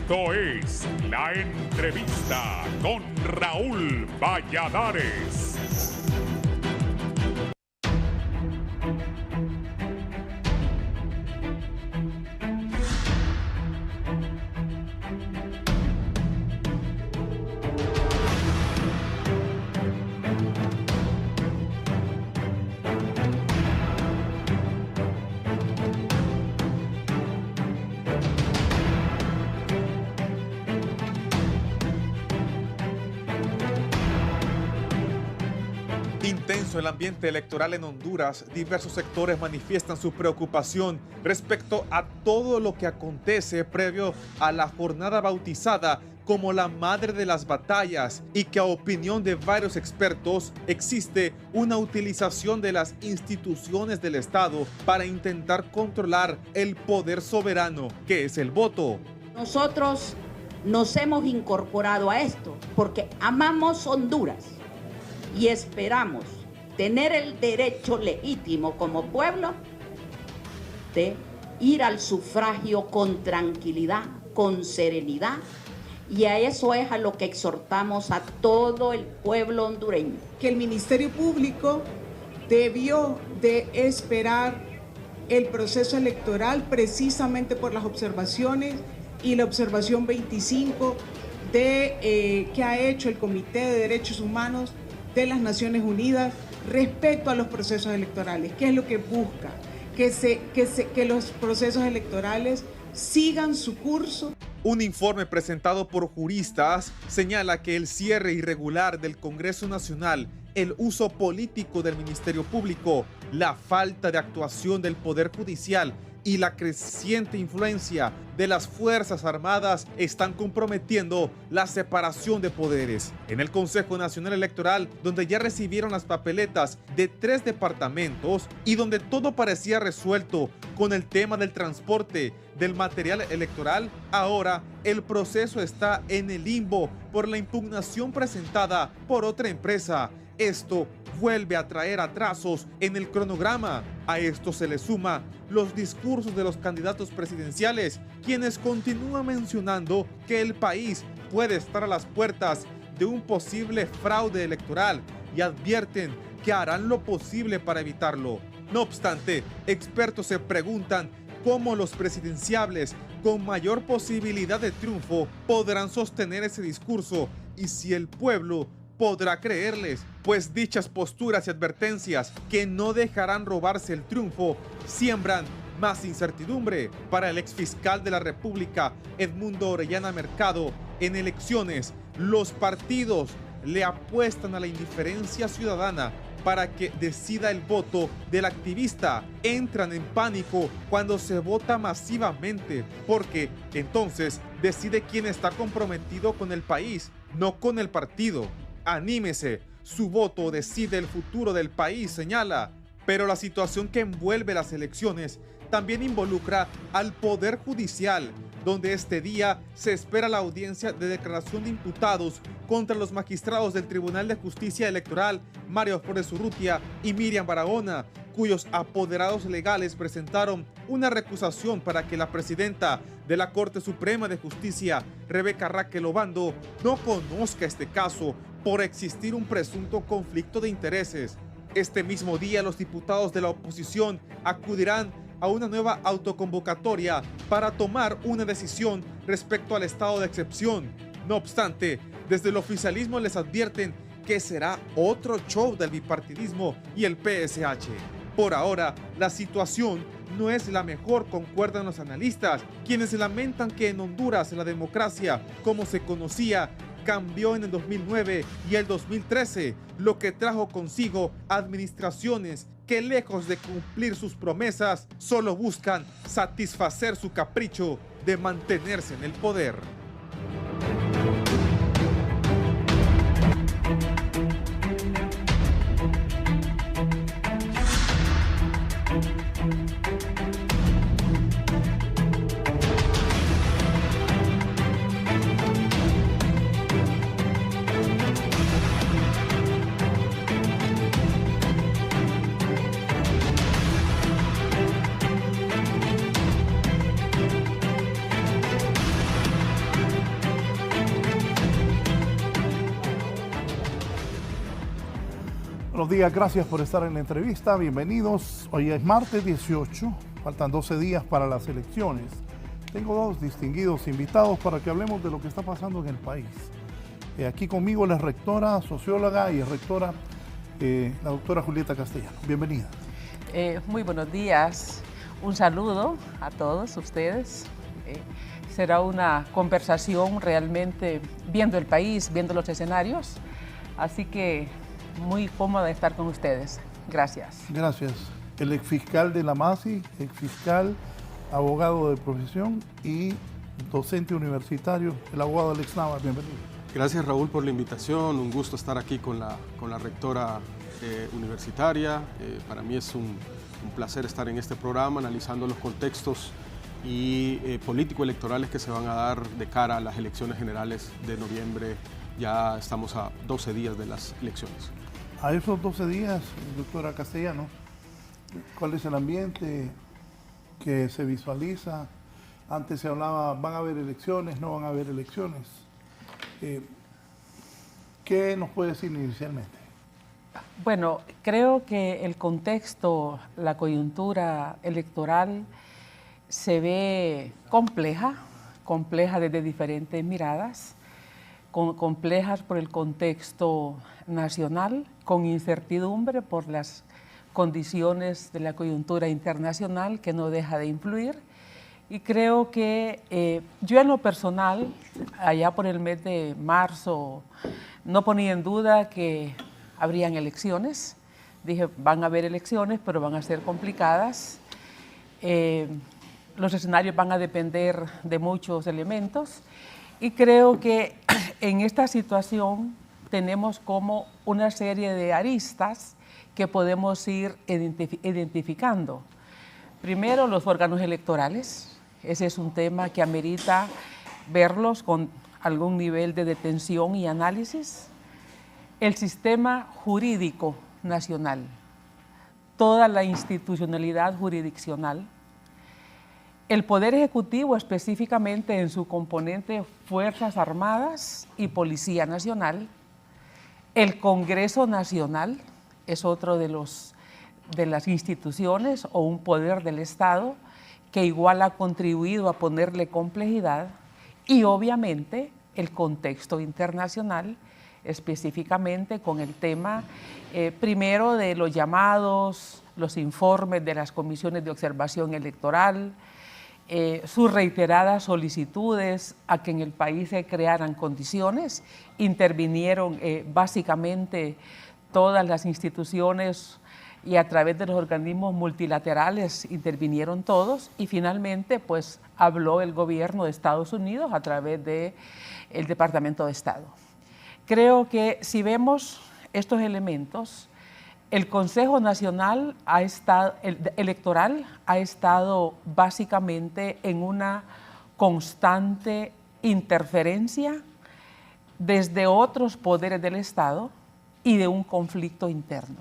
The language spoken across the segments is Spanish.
Esto es La Entrevista con Raúl Valladares. Intenso el ambiente electoral en Honduras, diversos sectores manifiestan su preocupación respecto a todo lo que acontece previo a la jornada bautizada como la madre de las batallas y que a opinión de varios expertos existe una utilización de las instituciones del Estado para intentar controlar el poder soberano que es el voto. Nosotros nos hemos incorporado a esto porque amamos Honduras y esperamos tener el derecho legítimo como pueblo de ir al sufragio con tranquilidad, con serenidad, y a eso es a lo que exhortamos a todo el pueblo hondureño. Que el Ministerio Público debió de esperar el proceso electoral precisamente por las observaciones y la observación 25 que ha hecho el Comité de Derechos Humanos de las Naciones Unidas respecto a los procesos electorales. ¿Qué es lo que busca? Que los procesos electorales sigan su curso. Un informe presentado por juristas señala que el cierre irregular del Congreso Nacional, el uso político del Ministerio Público, la falta de actuación del Poder Judicial y la creciente influencia de las Fuerzas Armadas están comprometiendo la separación de poderes. En el Consejo Nacional Electoral, donde ya recibieron las papeletas de 3 departamentos y donde todo parecía resuelto con el tema del transporte del material electoral, ahora el proceso está en el limbo por la impugnación presentada por otra empresa. Esto vuelve a traer atrasos en el cronograma. A esto se le suma los discursos de los candidatos presidenciales, quienes continúan mencionando que el país puede estar a las puertas de un posible fraude electoral y advierten que harán lo posible para evitarlo. No obstante, expertos se preguntan cómo los presidenciables con mayor posibilidad de triunfo podrán sostener ese discurso y si el pueblo podrá creerles, pues dichas posturas y advertencias que no dejarán robarse el triunfo siembran más incertidumbre para el exfiscal de la República, Edmundo Orellana Mercado. En elecciones, los partidos le apuestan a la indiferencia ciudadana para que decida el voto del activista. Entran en pánico cuando se vota masivamente, porque entonces decide quién está comprometido con el país, no con el partido. Anímese, su voto decide el futuro del país, señala. Pero la situación que envuelve las elecciones también involucra al Poder Judicial, donde este día se espera la audiencia de declaración de imputados contra los magistrados del Tribunal de Justicia Electoral, Mario Flores Urrutia y Miriam Barahona, cuyos apoderados legales presentaron una recusación para que la presidenta de la Corte Suprema de Justicia, Rebeca Raquel Obando, no conozca este caso por existir un presunto conflicto de intereses. Este mismo día, los diputados de la oposición acudirán a una nueva autoconvocatoria para tomar una decisión respecto al estado de excepción. No obstante, desde el oficialismo les advierten que será otro show del bipartidismo y el PSH. Por ahora, la situación no es la mejor, concuerdan los analistas, quienes lamentan que en Honduras la democracia, como se conocía, cambió en el 2009 y el 2013, lo que trajo consigo administraciones que, lejos de cumplir sus promesas, solo buscan satisfacer su capricho de mantenerse en el poder. Buenos días, gracias por estar en la entrevista, bienvenidos. Hoy es martes 18, faltan 12 días para las elecciones. Tengo dos distinguidos invitados para que hablemos de lo que está pasando en el país. Aquí conmigo la rectora, socióloga y rectora, la doctora Julieta Castellano. Bienvenida. Muy buenos días, un saludo a todos ustedes. Será una conversación realmente viendo el país, viendo los escenarios, así que muy cómoda de estar con ustedes. Gracias. Gracias. El exfiscal de la MASI, exfiscal, abogado de profesión y docente universitario, el abogado Alex Nava. Bienvenido. Gracias, Raúl, por la invitación. Un gusto estar aquí con la rectora universitaria. Para mí es un placer estar en este programa analizando los contextos y político-electorales que se van a dar de cara a las elecciones generales de noviembre. Ya estamos a 12 días de las elecciones. A esos 12 días, doctora Castellano, ¿cuál es el ambiente que se visualiza? Antes se hablaba, ¿van a haber elecciones? ¿No van a haber elecciones? ¿Qué nos puede decir inicialmente? Bueno, creo que el contexto, la coyuntura electoral se ve compleja desde diferentes miradas, complejas por el contexto nacional, con incertidumbre por las condiciones de la coyuntura internacional que no deja de influir. Y creo que yo en lo personal, allá por el mes de marzo, no ponía en duda que habrían elecciones. Dije, van a haber elecciones, pero van a ser complicadas. Los escenarios van a depender de muchos elementos. Y creo que en esta situación tenemos como una serie de aristas que podemos ir identificando. Primero, los órganos electorales. Ese es un tema que amerita verlos con algún nivel de detención y análisis. El sistema jurídico nacional, toda la institucionalidad jurisdiccional. El Poder Ejecutivo, específicamente en su componente Fuerzas Armadas y Policía Nacional. El Congreso Nacional es otro de las instituciones o un poder del Estado que igual ha contribuido a ponerle complejidad, y obviamente el contexto internacional, específicamente con el tema primero de los llamados, los informes de las comisiones de observación electoral, sus reiteradas solicitudes a que en el país se crearan condiciones. Intervinieron básicamente todas las instituciones y a través de los organismos multilaterales intervinieron todos, y finalmente pues habló el gobierno de Estados Unidos a través del Departamento de Estado. Creo que si vemos estos elementos, el Consejo Nacional Electoral ha estado básicamente en una constante interferencia desde otros poderes del Estado y de un conflicto interno.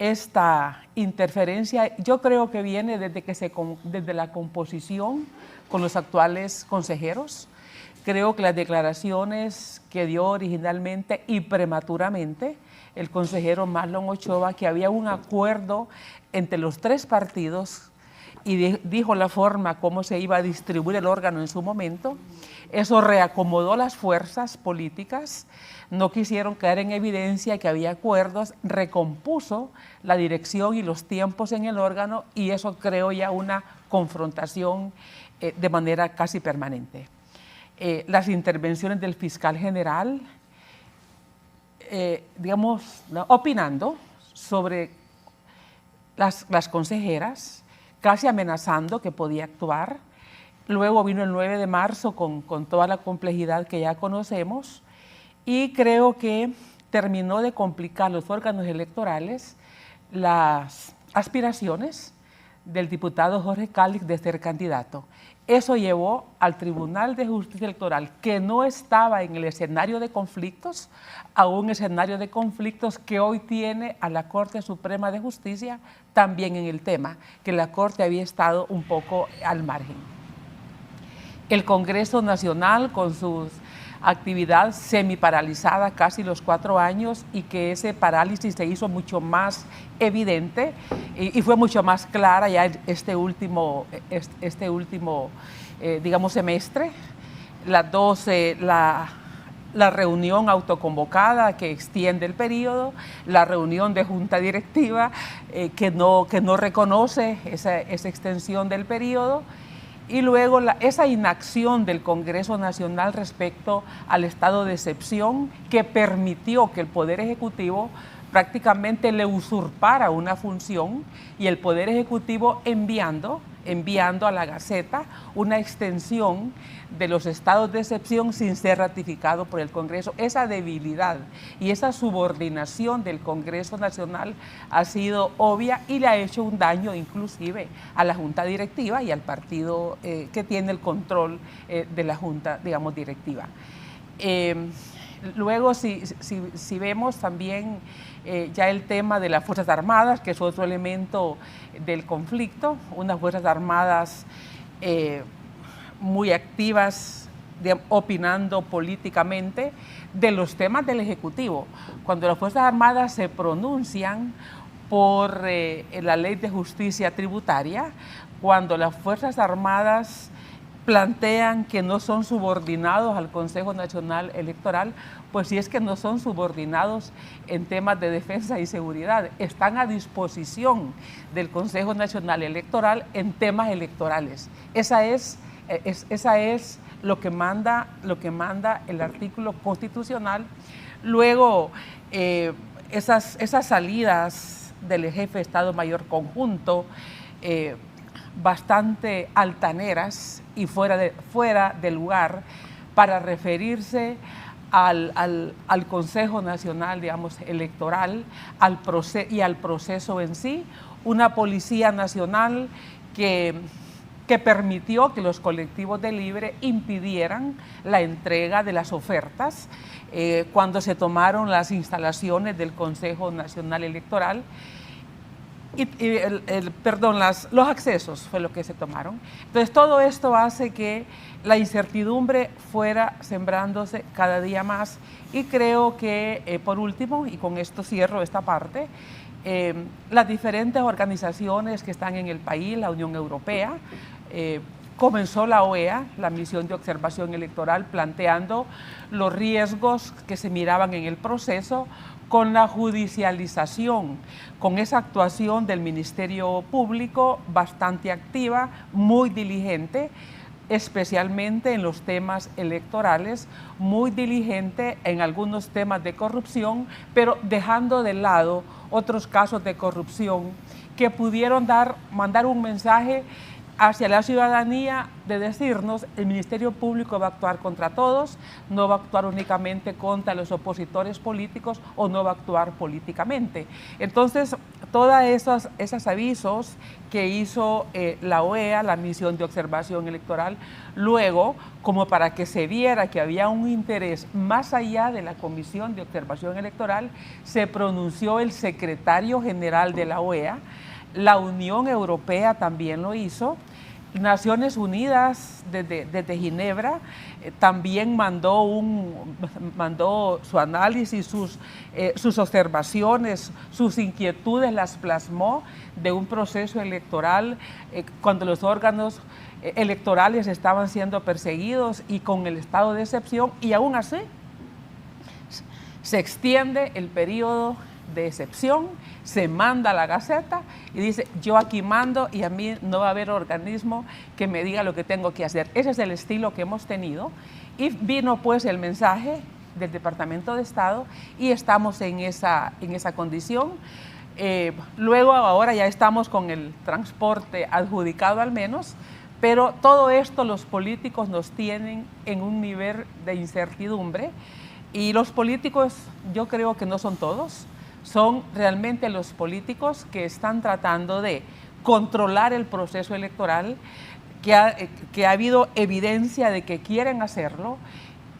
Esta interferencia yo creo que viene desde la composición con los actuales consejeros. Creo que las declaraciones que dio originalmente y prematuramente el consejero Marlon Ochoa, que había un acuerdo entre los tres partidos y dijo la forma como se iba a distribuir el órgano en su momento. Eso reacomodó las fuerzas políticas, no quisieron caer en evidencia que había acuerdos, recompuso la dirección y los tiempos en el órgano, y eso creó ya una confrontación de manera casi permanente. Las intervenciones del fiscal general, opinando sobre las consejeras, casi amenazando que podía actuar. Luego vino el 9 de marzo con toda la complejidad que ya conocemos, y creo que terminó de complicar los órganos electorales las aspiraciones del diputado Jorge Cálix de ser candidato. Eso llevó al Tribunal de Justicia Electoral, que no estaba en el escenario de conflictos, a un escenario de conflictos que hoy tiene a la Corte Suprema de Justicia también en el tema, que la Corte había estado un poco al margen. El Congreso Nacional con sus actividad semiparalizada casi los 4 años y que ese parálisis se hizo mucho más evidente y fue mucho más clara ya este último digamos, semestre. La reunión autoconvocada que extiende el periodo, la reunión de junta directiva que no reconoce esa extensión del periodo, y luego esa inacción del Congreso Nacional respecto al estado de excepción que permitió que el Poder Ejecutivo prácticamente le usurpara una función, y el Poder Ejecutivo enviando a la Gaceta una extensión de los estados de excepción sin ser ratificado por el Congreso. Esa debilidad y esa subordinación del Congreso Nacional ha sido obvia y le ha hecho un daño inclusive a la Junta Directiva y al partido que tiene el control de la Junta, digamos, directiva. Luego, si vemos también ya el tema de las Fuerzas Armadas, que es otro elemento del conflicto, unas Fuerzas Armadas muy activas, opinando políticamente de los temas del Ejecutivo. Cuando las Fuerzas Armadas se pronuncian por la Ley de Justicia Tributaria, cuando las Fuerzas Armadas plantean que no son subordinados al Consejo Nacional Electoral, pues si es que no son subordinados en temas de defensa y seguridad, están a disposición del Consejo Nacional Electoral en temas electorales. Esa es lo que manda el artículo constitucional. Luego, esas salidas del jefe de Estado Mayor Conjunto, bastante altaneras y fuera de lugar para referirse al Consejo Nacional, digamos, Electoral y al proceso en sí, una Policía Nacional que permitió que los colectivos de Libre impidieran la entrega de las ofertas cuando se tomaron las instalaciones del Consejo Nacional Electoral. Los accesos fue lo que se tomaron. Entonces, todo esto hace que la incertidumbre fuera sembrándose cada día más, y creo que, por último, y con esto cierro esta parte, las diferentes organizaciones que están en el país, la Unión Europea, comenzó la OEA, la misión de observación electoral, planteando los riesgos que se miraban en el proceso con la judicialización, con esa actuación del Ministerio Público bastante activa, muy diligente, especialmente en los temas electorales, muy diligente en algunos temas de corrupción, pero dejando de lado otros casos de corrupción que pudieron mandar un mensaje hacia la ciudadanía de decirnos: el Ministerio Público va a actuar contra todos, no va a actuar únicamente contra los opositores políticos o no va a actuar políticamente. Entonces, todos esos avisos que hizo la OEA, la misión de observación electoral, luego, como para que se viera que había un interés más allá de la Comisión de Observación Electoral, se pronunció el secretario general de la OEA. La Unión Europea también lo hizo. Naciones Unidas desde Ginebra también mandó su análisis, sus observaciones, sus inquietudes, las plasmó de un proceso electoral cuando los órganos electorales estaban siendo perseguidos y con el estado de excepción, y aún así se extiende el periodo de excepción, se manda a la Gaceta y dice: yo aquí mando y a mí no va a haber organismo que me diga lo que tengo que hacer. Ese es el estilo que hemos tenido, y vino pues el mensaje del Departamento de Estado y estamos en esa condición. Luego, ahora ya estamos con el transporte adjudicado al menos, pero todo esto los políticos nos tienen en un nivel de incertidumbre, y los políticos, yo creo que no son todos, son realmente los políticos que están tratando de controlar el proceso electoral, que ha habido evidencia de que quieren hacerlo,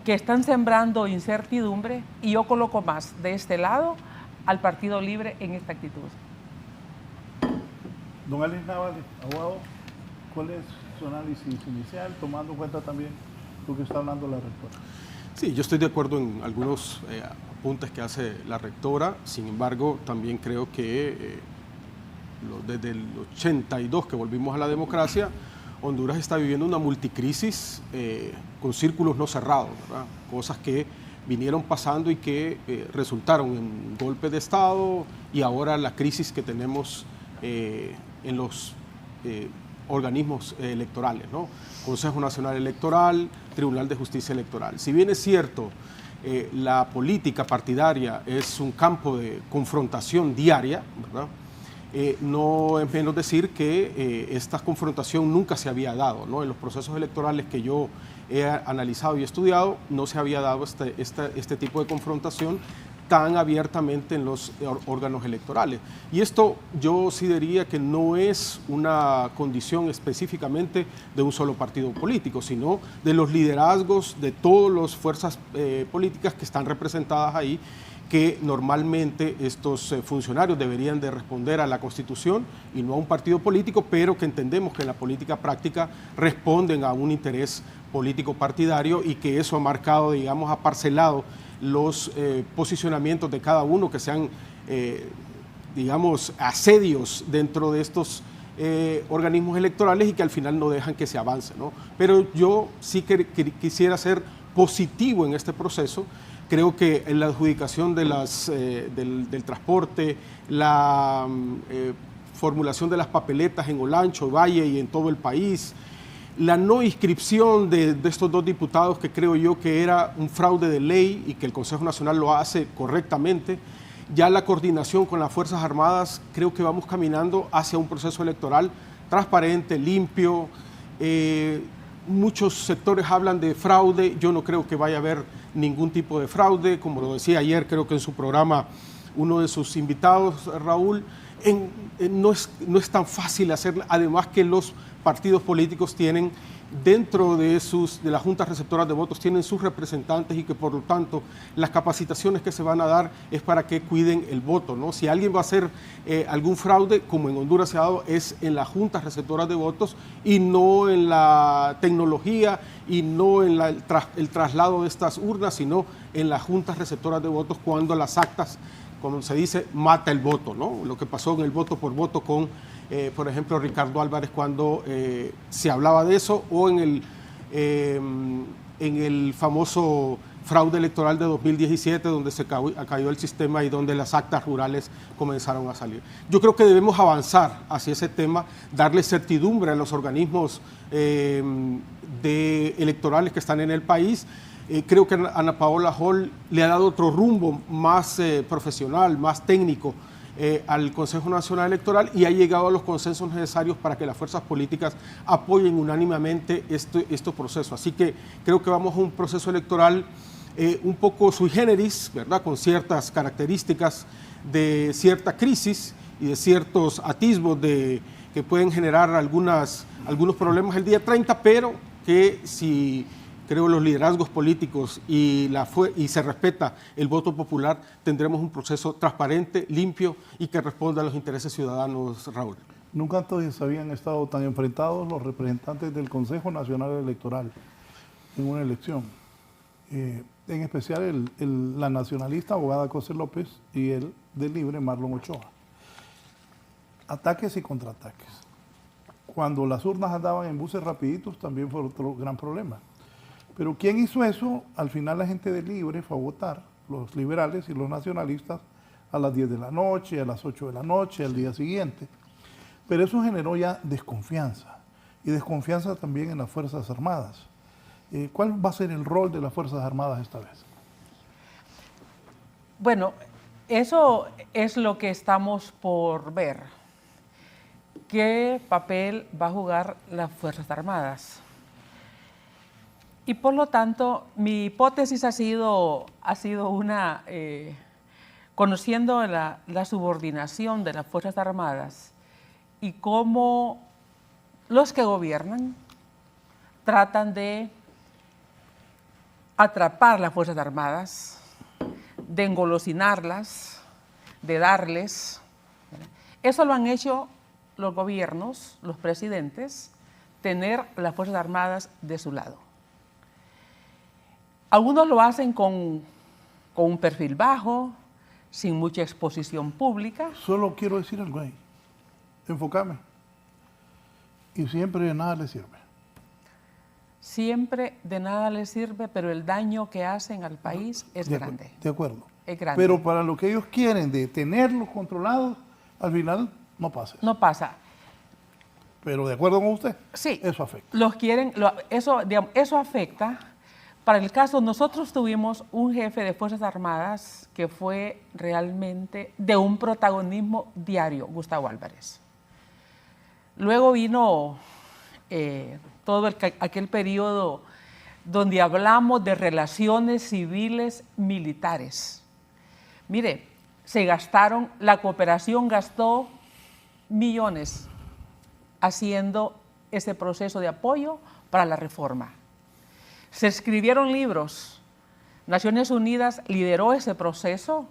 que están sembrando incertidumbre, y yo coloco más de este lado al Partido Libre en esta actitud. Don Alex Navales, abogado, ¿cuál es su análisis inicial, tomando en cuenta también lo que está hablando la rectora? Sí, yo estoy de acuerdo en algunos apuntes que hace la rectora. Sin embargo, también creo que desde el 82 que volvimos a la democracia, Honduras está viviendo una multicrisis con círculos no cerrados, ¿verdad? Cosas que vinieron pasando y que resultaron en golpe de Estado y ahora la crisis que tenemos en los organismos electorales, ¿no? Consejo Nacional Electoral, Tribunal de Justicia Electoral. Si bien es cierto, la política partidaria es un campo de confrontación diaria, ¿verdad? No es menos decir que esta confrontación nunca se había dado, ¿no? En los procesos electorales que yo he analizado y estudiado, no se había dado este tipo de confrontación tan abiertamente en los órganos electorales. Y esto yo sí diría que no es una condición específicamente de un solo partido político, sino de los liderazgos de todas las fuerzas políticas que están representadas ahí, que normalmente estos funcionarios deberían de responder a la Constitución y no a un partido político, pero que entendemos que en la política práctica responden a un interés político partidario y que eso ha marcado, digamos, ha parcelado los posicionamientos de cada uno, que sean, digamos, asedios dentro de estos organismos electorales y que al final no dejan que se avance, ¿no? Pero yo sí que quisiera ser positivo en este proceso. Creo que en la adjudicación de del transporte, la formulación de las papeletas en Olancho, Valle y en todo el país, la no inscripción de estos dos diputados, que creo yo que era un fraude de ley y que el Consejo Nacional lo hace correctamente, ya la coordinación con las Fuerzas Armadas, creo que vamos caminando hacia un proceso electoral transparente, limpio. Muchos sectores hablan de fraude, yo no creo que vaya a haber ningún tipo de fraude, como lo decía ayer, creo que en su programa uno de sus invitados, Raúl, no es tan fácil hacerlo, además que los partidos políticos tienen dentro de las juntas receptoras de votos, tienen sus representantes y que por lo tanto las capacitaciones que se van a dar es para que cuiden el voto, ¿no? Si alguien va a hacer algún fraude, como en Honduras se ha dado, es en las juntas receptoras de votos y no en la tecnología y no en el traslado de estas urnas, sino en las juntas receptoras de votos cuando las actas, como se dice, mata el voto, ¿no? Lo que pasó en el voto por voto con por ejemplo, Ricardo Álvarez, cuando se hablaba de eso, o en el famoso fraude electoral de 2017, donde se cayó el sistema y donde las actas rurales comenzaron a salir. Yo creo que debemos avanzar hacia ese tema, darle certidumbre a los organismos electorales que están en el país. Creo que Ana Paola Hall le ha dado otro rumbo más profesional, más técnico, al Consejo Nacional Electoral y ha llegado a los consensos necesarios para que las fuerzas políticas apoyen unánimemente este proceso. Así que creo que vamos a un proceso electoral un poco sui generis, ¿verdad? Con ciertas características de cierta crisis y de ciertos atisbos que pueden generar algunos problemas el día 30, pero que si creo los liderazgos políticos y se respeta el voto popular, tendremos un proceso transparente, limpio y que responda a los intereses ciudadanos, Raúl. Nunca antes habían estado tan enfrentados los representantes del Consejo Nacional Electoral en una elección. En especial la nacionalista abogada José López y el del Libre Marlon Ochoa. Ataques y contraataques. Cuando las urnas andaban en buses rapiditos también fue otro gran problema. Pero ¿quién hizo eso? Al final la gente del Libre fue a votar, los liberales y los nacionalistas, a las 10 de la noche, a las 8 de la noche, al día siguiente. Pero eso generó ya desconfianza, y desconfianza también en las Fuerzas Armadas. ¿Cuál va a ser el rol de las Fuerzas Armadas esta vez? Bueno, eso es lo que estamos por ver. ¿Qué papel va a jugar las Fuerzas Armadas? Y por lo tanto, mi hipótesis ha sido una, conociendo la subordinación de las Fuerzas Armadas y cómo los que gobiernan tratan de atrapar las Fuerzas Armadas, de engolosinarlas, de darles. Eso lo han hecho los gobiernos, los presidentes, tener las Fuerzas Armadas de su lado. Algunos lo hacen con un perfil bajo, sin mucha exposición pública. Solo quiero decir algo ahí. Enfócame. Y siempre de nada le sirve. Siempre de nada les sirve, pero el daño que hacen al país es grande. De acuerdo. Es grande. Pero para lo que ellos quieren de tenerlos controlados, al final no pasa eso. No pasa. Pero de acuerdo con usted, Sí. eso afecta. Los quieren, eso afecta. Para el caso, nosotros tuvimos un jefe de Fuerzas Armadas que fue realmente de un protagonismo diario, Gustavo Álvarez. Luego vino todo aquel periodo donde hablamos de relaciones civiles militares. Mire, la cooperación gastó millones haciendo ese proceso de apoyo para la reforma. Se escribieron libros. Naciones Unidas lideró ese proceso.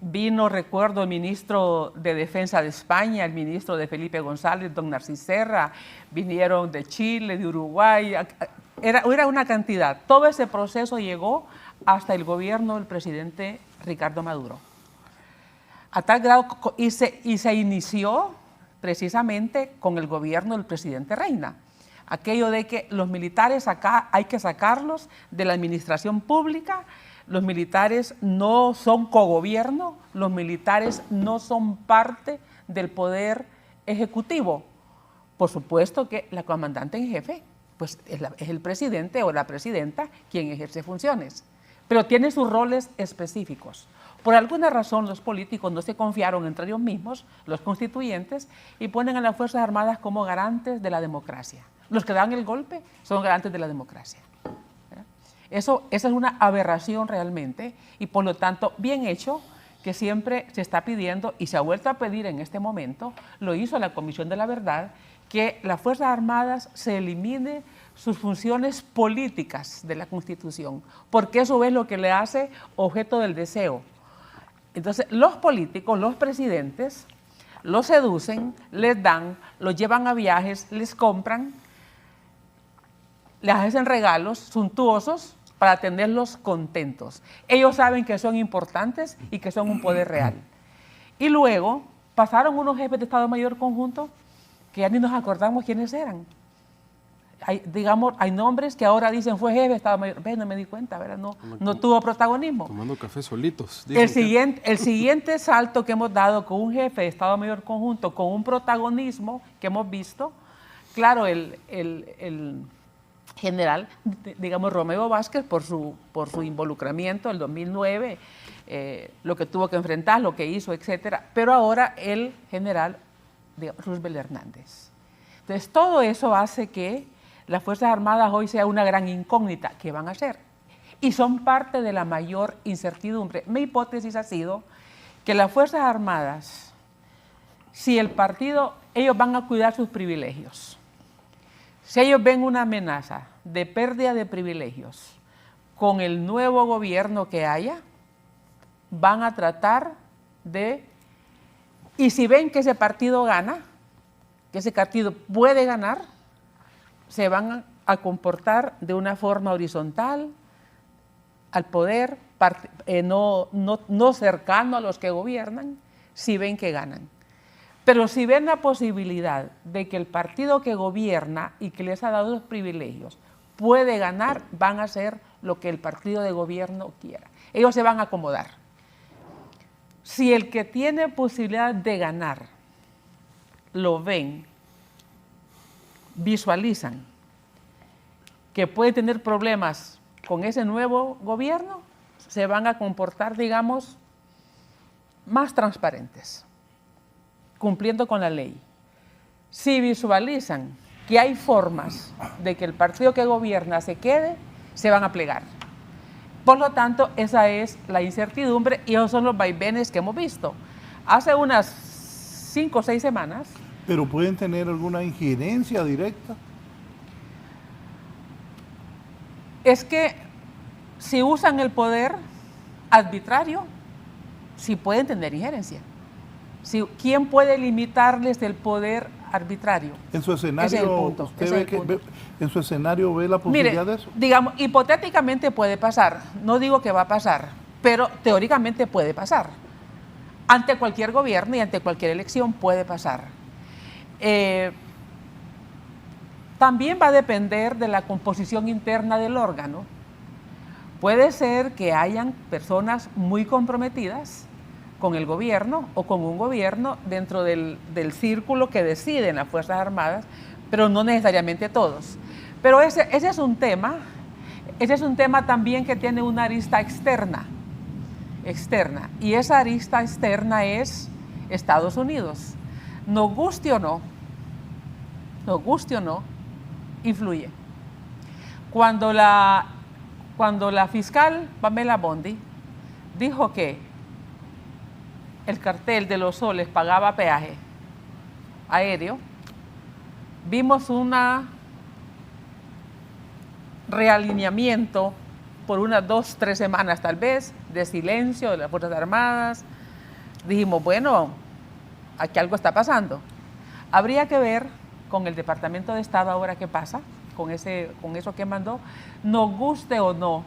Vino, recuerdo, el ministro de Defensa de España, el ministro de Felipe González, don Narcís Serra, vinieron de Chile, de Uruguay, era una cantidad. Todo ese proceso llegó hasta el gobierno del presidente Ricardo Maduro. A tal grado, y se inició precisamente con el gobierno del presidente Reina. Aquello de que los militares acá hay que sacarlos de la administración pública. Los militares no son cogobierno, los militares no son parte del poder ejecutivo. Por supuesto que la comandante en jefe pues es el presidente o la presidenta quien ejerce funciones, pero tiene sus roles específicos. Por alguna razón los políticos no se confiaron entre ellos mismos, los constituyentes, y ponen a las Fuerzas Armadas como garantes de la democracia. Los que dan el golpe son garantes de la democracia. Esa es una aberración realmente y por lo tanto bien hecho que siempre se está pidiendo y se ha vuelto a pedir en este momento, lo hizo la Comisión de la Verdad, que las Fuerzas Armadas se elimine sus funciones políticas de la Constitución, porque eso es lo que le hace objeto del deseo. Entonces los políticos, los presidentes, los seducen, les dan, los llevan a viajes, les compran, les hacen regalos suntuosos para tenerlos contentos. Ellos saben que son importantes y que son un poder real. Y luego pasaron unos jefes de Estado Mayor conjunto que ya ni nos acordamos quiénes eran. Hay nombres que ahora dicen fue jefe de Estado Mayor. No me di cuenta, ¿verdad? No tuvo protagonismo. Tomando café solitos. El siguiente salto que hemos dado con un jefe de Estado Mayor conjunto, con un protagonismo que hemos visto, claro, el general, digamos, Romeo Vázquez, por su involucramiento en el 2009, lo que tuvo que enfrentar, lo que hizo, etcétera. Pero ahora el general, digamos, Roosevelt Hernández. Entonces, todo eso hace que las Fuerzas Armadas hoy sea una gran incógnita. ¿Qué van a hacer? Y son parte de la mayor incertidumbre. Mi hipótesis ha sido que las Fuerzas Armadas, si el partido, ellos van a cuidar sus privilegios. Si ellos ven una amenaza de pérdida de privilegios con el nuevo gobierno que haya, van a tratar de, y si ven que ese partido gana, que ese partido puede ganar, se van a comportar de una forma horizontal al poder, no cercano a los que gobiernan, si ven que ganan. Pero si ven la posibilidad de que el partido que gobierna y que les ha dado los privilegios puede ganar, van a hacer lo que el partido de gobierno quiera. Ellos se van a acomodar. Si el que tiene posibilidad de ganar lo ven, visualizan que puede tener problemas con ese nuevo gobierno, se van a comportar, digamos, más transparentes, cumpliendo con la ley. Si visualizan que hay formas de que el partido que gobierna se quede, se van a plegar. Por lo tanto, esa es la incertidumbre y esos son los vaivenes que hemos visto. Hace unas 5 o 6 semanas. ¿Pero pueden tener alguna injerencia directa? Es que si usan el poder arbitrario, sí pueden tener injerencia. ¿Quién puede limitarles el poder arbitrario. En su escenario, Ese es el punto, ¿usted ese ve es el punto. en su escenario ve la posibilidad Mire, de eso? digamos, hipotéticamente puede pasar, no digo que va a pasar, pero teóricamente puede pasar. Ante cualquier gobierno y ante cualquier elección puede pasar. También va a depender de la composición interna del órgano. Puede ser que hayan personas muy comprometidas con el gobierno o con un gobierno dentro del círculo que deciden las Fuerzas Armadas, pero no necesariamente todos. Pero ese es un tema también que tiene una arista externa, y esa arista externa es Estados Unidos. Nos guste o no, influye. Cuando la fiscal Pamela Bondi dijo que el cartel de los soles pagaba peaje aéreo, vimos un realineamiento por unas 2, 3 semanas tal vez, de silencio de las Fuerzas Armadas. Dijimos, bueno, aquí algo está pasando. Habría que ver con el Departamento de Estado ahora qué pasa, con eso que mandó, nos guste o no,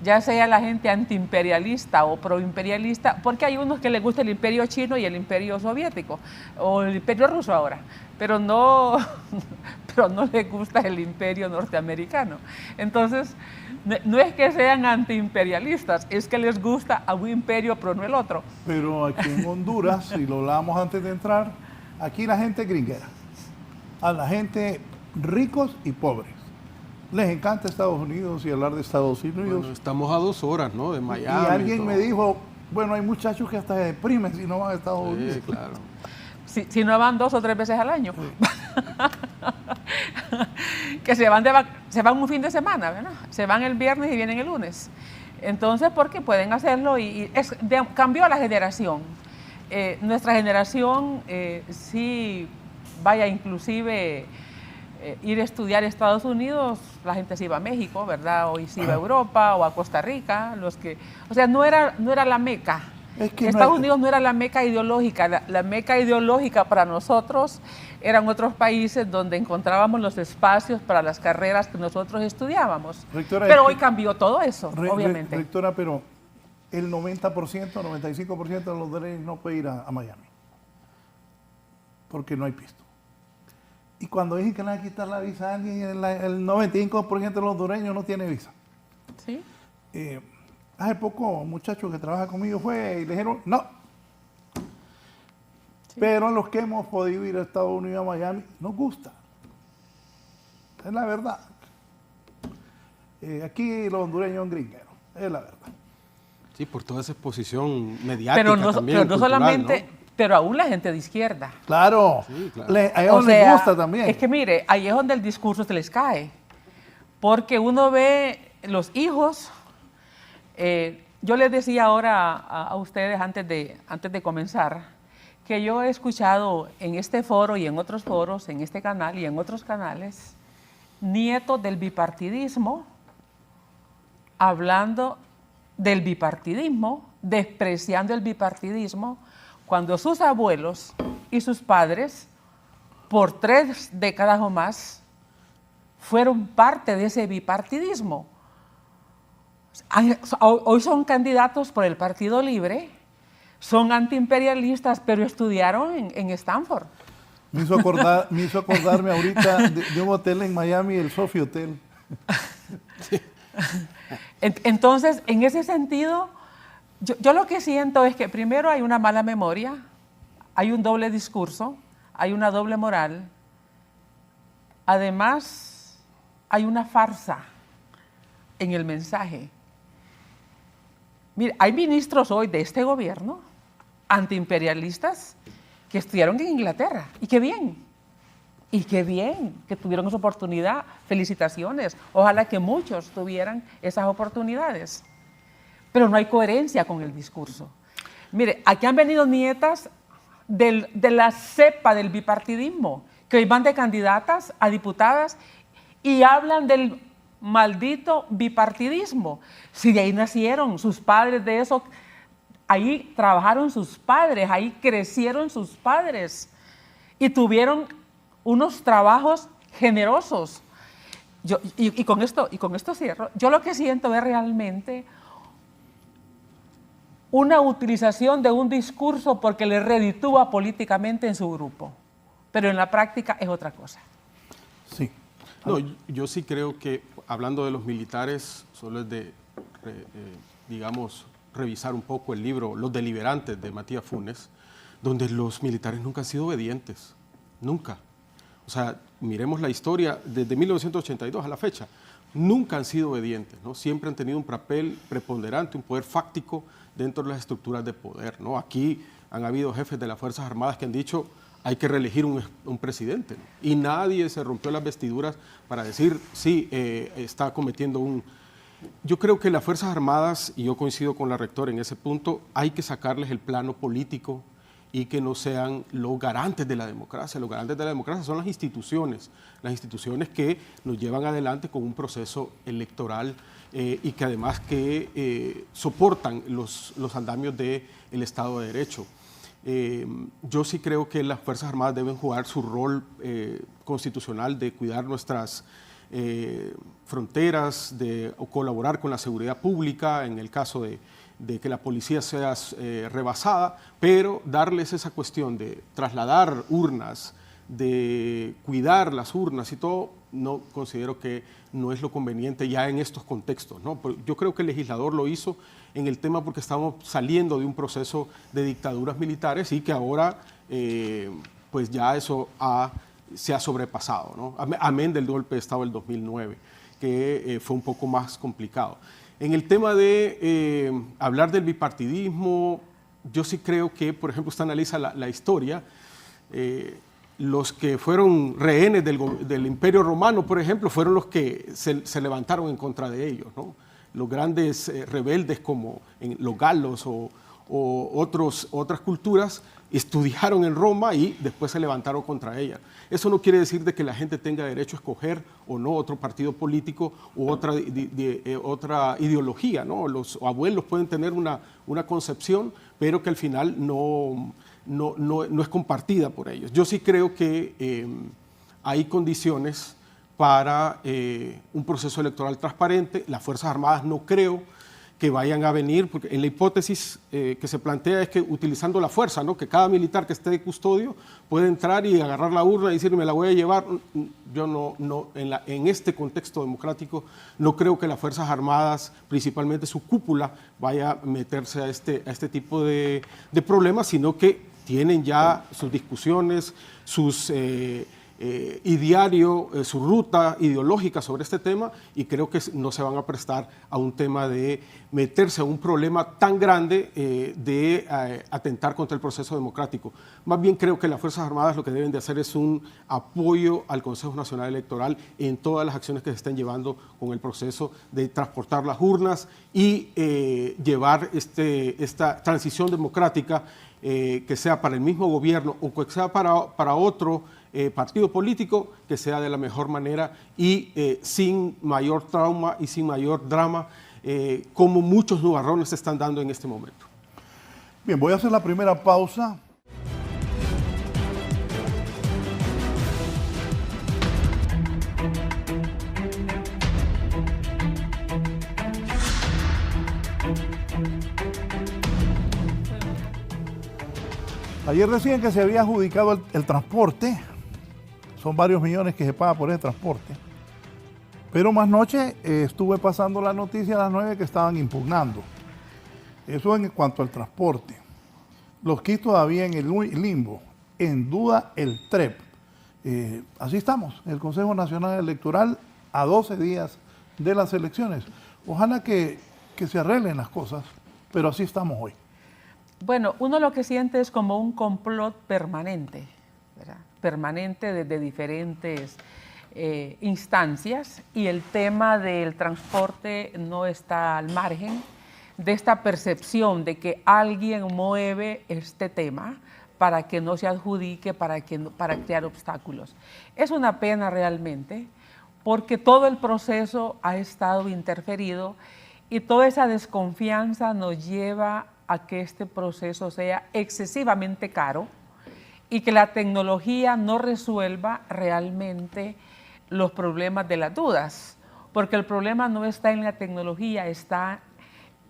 ya sea la gente antiimperialista o proimperialista, porque hay unos que les gusta el imperio chino y el imperio soviético, o el imperio ruso ahora, pero no les gusta el imperio norteamericano. Entonces, no es que sean antiimperialistas, es que les gusta a un imperio pero no el otro. Pero aquí en Honduras, si lo hablábamos antes de entrar, aquí la gente es gringuera, a la gente ricos y pobres. Les encanta Estados Unidos y hablar de Estados Unidos. Bueno, estamos a 2 horas, ¿no? De Miami. Y alguien me dijo, bueno, hay muchachos que hasta se deprimen si no van a Estados Unidos. Sí, claro. Si no van 2 o 3 veces al año. Sí. Que se van un fin de semana, ¿verdad? Se van el viernes y vienen el lunes. Entonces, porque pueden hacerlo cambió la generación. Nuestra generación sí, inclusive ir a estudiar a Estados Unidos, la gente se iba a México, ¿verdad? O se iba a Europa o a Costa Rica, no era la meca. Es que Estados Unidos no era la meca ideológica, la meca ideológica para nosotros eran otros países donde encontrábamos los espacios para las carreras que nosotros estudiábamos. Rectora, pero hoy cambió todo eso, obviamente. Rectora, pero el 90%, 95% de los hondureños no puede ir a Miami, porque no hay pisto. Y cuando dije que le van a quitar la visa a alguien, el 95% de los hondureños no tiene visa. ¿Sí? Hace poco un muchacho que trabaja conmigo fue y le dijeron, no. Sí. Pero los que hemos podido ir a Estados Unidos, a Miami, nos gusta. Es la verdad. Aquí los hondureños son gringueros, es la verdad. Sí, por toda esa exposición mediática pero no cultural, solamente... ¿no? Pero aún la gente de izquierda. Claro, sí, claro. A ellos les gusta también. Es que mire, ahí es donde el discurso se les cae. Porque uno ve los hijos. Yo les decía ahora a ustedes antes de comenzar que yo he escuchado en este foro y en otros foros, en este canal y en otros canales, nietos del bipartidismo hablando del bipartidismo, despreciando el bipartidismo, cuando sus abuelos y sus padres, por 3 décadas o más, fueron parte de ese bipartidismo. Hoy son candidatos por el Partido Libre, son antiimperialistas, pero estudiaron en Stanford. Me hizo acordarme ahorita de un hotel en Miami, el Sofitel. Entonces, en ese sentido, yo lo que siento es que primero hay una mala memoria, hay un doble discurso, hay una doble moral, además hay una farsa en el mensaje. Mire, hay ministros hoy de este gobierno antiimperialistas que estudiaron en Inglaterra, y qué bien que tuvieron esa oportunidad, felicitaciones, ojalá que muchos tuvieran esas oportunidades. Pero no hay coherencia con el discurso. Mire, aquí han venido nietas de la cepa del bipartidismo, que hoy van de candidatas a diputadas y hablan del maldito bipartidismo. Si de ahí nacieron sus padres, de eso, ahí trabajaron sus padres, ahí crecieron sus padres. y tuvieron unos trabajos generosos. Y con esto cierro. Yo lo que siento es realmente una utilización de un discurso porque le reditúa políticamente en su grupo, pero en la práctica es otra cosa. Sí. No, yo sí creo que, hablando de los militares, solo es de, digamos, revisar un poco el libro Los Deliberantes de Matías Funes, donde los militares nunca han sido obedientes, nunca. O sea, miremos la historia desde 1982 a la fecha, nunca han sido obedientes, ¿no? Siempre han tenido un papel preponderante, un poder fáctico dentro de las estructuras de poder, ¿no? Aquí han habido jefes de las Fuerzas Armadas que han dicho hay que reelegir un presidente, ¿no? Y nadie se rompió las vestiduras para decir, sí, está cometiendo un... Yo creo que las Fuerzas Armadas, y yo coincido con la rectora en ese punto, hay que sacarles el plano político y que no sean los garantes de la democracia. Los garantes de la democracia son las instituciones que nos llevan adelante con un proceso electoral y que además que soportan los andamios del Estado de Derecho. Yo sí creo que las Fuerzas Armadas deben jugar su rol constitucional de cuidar nuestras fronteras, de colaborar con la seguridad pública en el caso de que la policía sea rebasada, pero darles esa cuestión de trasladar urnas, de cuidar las urnas y todo, no considero que no es lo conveniente ya en estos contextos, ¿no? Yo creo que el legislador lo hizo en el tema porque estamos saliendo de un proceso de dictaduras militares y que ahora pues ya eso se ha sobrepasado, ¿no? Amén del golpe de Estado del 2009, que fue un poco más complicado. En el tema de hablar del bipartidismo, yo sí creo que, por ejemplo, usted analiza la historia, los que fueron rehenes del Imperio Romano, por ejemplo, fueron los que se levantaron en contra de ellos, ¿no? Los grandes rebeldes como los galos o otras culturas estudiaron en Roma y después se levantaron contra ella. Eso no quiere decir de que la gente tenga derecho a escoger o no otro partido político u otra ideología, ¿no? Los abuelos pueden tener una concepción, pero que al final no es compartida por ellos. Yo sí creo que hay condiciones para un proceso electoral transparente. Las Fuerzas Armadas no creo que vayan a venir, porque en la hipótesis que se plantea es que utilizando la fuerza, ¿no? Que cada militar que esté de custodio puede entrar y agarrar la urna y decir me la voy a llevar. Yo en este contexto democrático no creo que las Fuerzas Armadas, principalmente su cúpula, vaya a meterse a este tipo de problemas, sino que tienen ya sus discusiones, sus ideario, su ruta ideológica sobre este tema, y creo que no se van a prestar a un tema de meterse a un problema tan grande de atentar contra el proceso democrático. Más bien creo que las Fuerzas Armadas lo que deben de hacer es un apoyo al Consejo Nacional Electoral en todas las acciones que se estén llevando con el proceso de transportar las urnas y llevar esta transición democrática que sea para el mismo gobierno o que sea para otro partido político, que sea de la mejor manera y sin mayor trauma y sin mayor drama, como muchos nubarrones se están dando en este momento. Bien, voy a hacer la primera pausa. Ayer decían que se había adjudicado el transporte. Son varios millones que se paga por ese transporte. Pero más noche estuve pasando la noticia a las 9 que estaban impugnando. Eso en cuanto al transporte. Los quito todavía en el limbo. En duda el TREP. Así estamos, el Consejo Nacional Electoral a 12 días de las elecciones. Ojalá que se arreglen las cosas, pero así estamos hoy. Bueno, uno lo que siente es como un complot permanente, ¿verdad? Permanente desde diferentes instancias, y el tema del transporte no está al margen de esta percepción de que alguien mueve este tema para que no se adjudique, para crear obstáculos. Es una pena realmente, porque todo el proceso ha estado interferido y toda esa desconfianza nos lleva a que este proceso sea excesivamente caro y que la tecnología no resuelva realmente los problemas de las dudas, porque el problema no está en la tecnología, está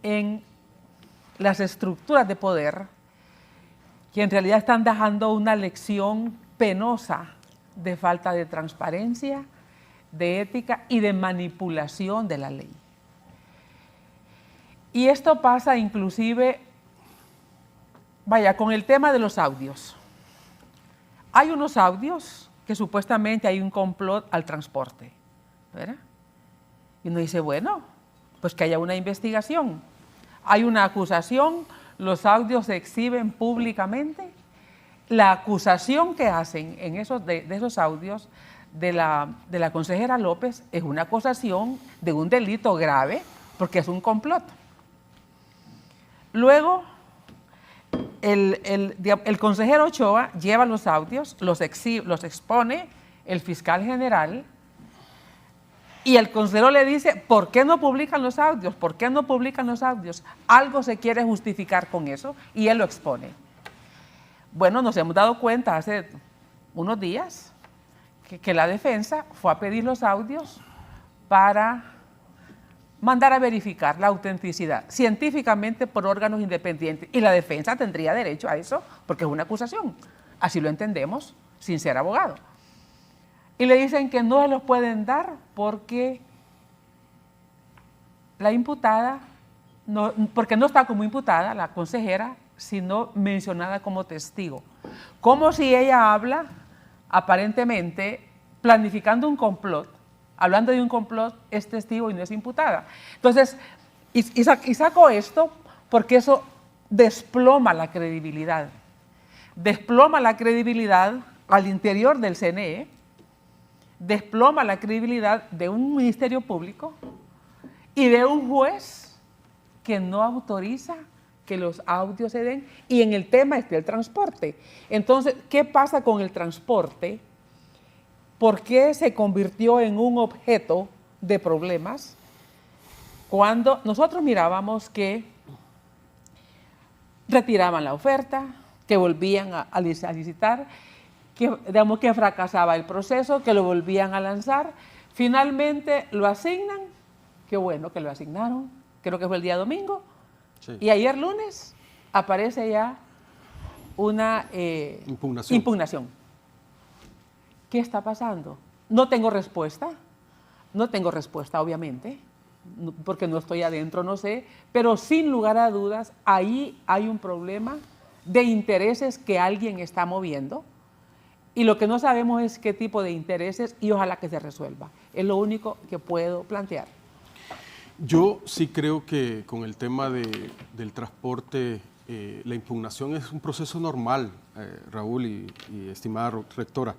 en las estructuras de poder que en realidad están dejando una lección penosa de falta de transparencia, de ética y de manipulación de la ley. Y esto pasa inclusive, vaya, con el tema de los audios. Hay unos audios que supuestamente hay un complot al transporte, ¿verdad? Y uno dice, bueno, pues que haya una investigación. Hay una acusación, los audios se exhiben públicamente. La acusación que hacen en de esos audios de la consejera López es una acusación de un delito grave porque es un complot. Luego, el consejero Ochoa lleva los audios, los expone el fiscal general y el consejero le dice, ¿por qué no publican los audios? ¿Por qué no publican los audios? Algo se quiere justificar con eso y él lo expone. Bueno, nos hemos dado cuenta hace unos días que la defensa fue a pedir los audios para mandar a verificar la autenticidad científicamente por órganos independientes. Y la defensa tendría derecho a eso porque es una acusación. Así lo entendemos sin ser abogado. Y le dicen que no se los pueden dar porque la imputada, porque no está como imputada la consejera, sino mencionada como testigo. Como si ella habla, aparentemente, planificando un complot, hablando de un complot, es testigo y no es imputada. Entonces, y saco esto porque eso desploma la credibilidad. Desploma la credibilidad al interior del CNE, desploma la credibilidad de un ministerio público y de un juez que no autoriza que los audios se den, y en el tema está el transporte. Entonces, ¿qué pasa con el transporte? ¿Por qué se convirtió en un objeto de problemas cuando nosotros mirábamos que retiraban la oferta, que volvían a licitar, que, digamos, que fracasaba el proceso, que lo volvían a lanzar, finalmente lo asignan, qué bueno que lo asignaron, creo que fue el día domingo, sí. Y ayer lunes aparece ya una impugnación. ¿Qué está pasando? No tengo respuesta, obviamente, porque no estoy adentro, no sé, pero sin lugar a dudas, ahí hay un problema de intereses que alguien está moviendo y lo que no sabemos es qué tipo de intereses y ojalá que se resuelva. Es lo único que puedo plantear. Yo sí creo que con el tema del transporte, la impugnación es un proceso normal, Raúl y estimada rectora.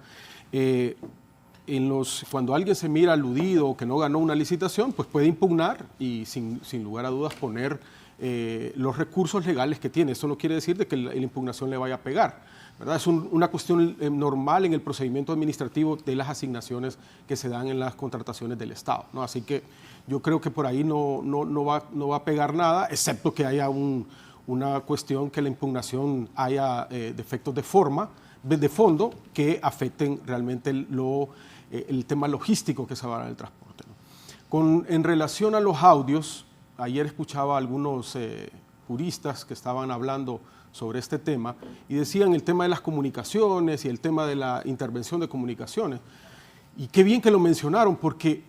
Cuando alguien se mira aludido o que no ganó una licitación, pues puede impugnar y sin lugar a dudas poner los recursos legales que tiene. Eso no quiere decir de que la impugnación le vaya a pegar, ¿verdad? Es una cuestión normal en el procedimiento administrativo de las asignaciones que se dan en las contrataciones del Estado, ¿no? Así que yo creo que por ahí no va a pegar nada, excepto que haya una cuestión que la impugnación haya defectos de fondo que afecten realmente el tema logístico que se va a dar el transporte, ¿no? En relación a los audios, ayer escuchaba a algunos juristas que estaban hablando sobre este tema y decían el tema de las comunicaciones y el tema de la intervención de comunicaciones. Y qué bien que lo mencionaron porque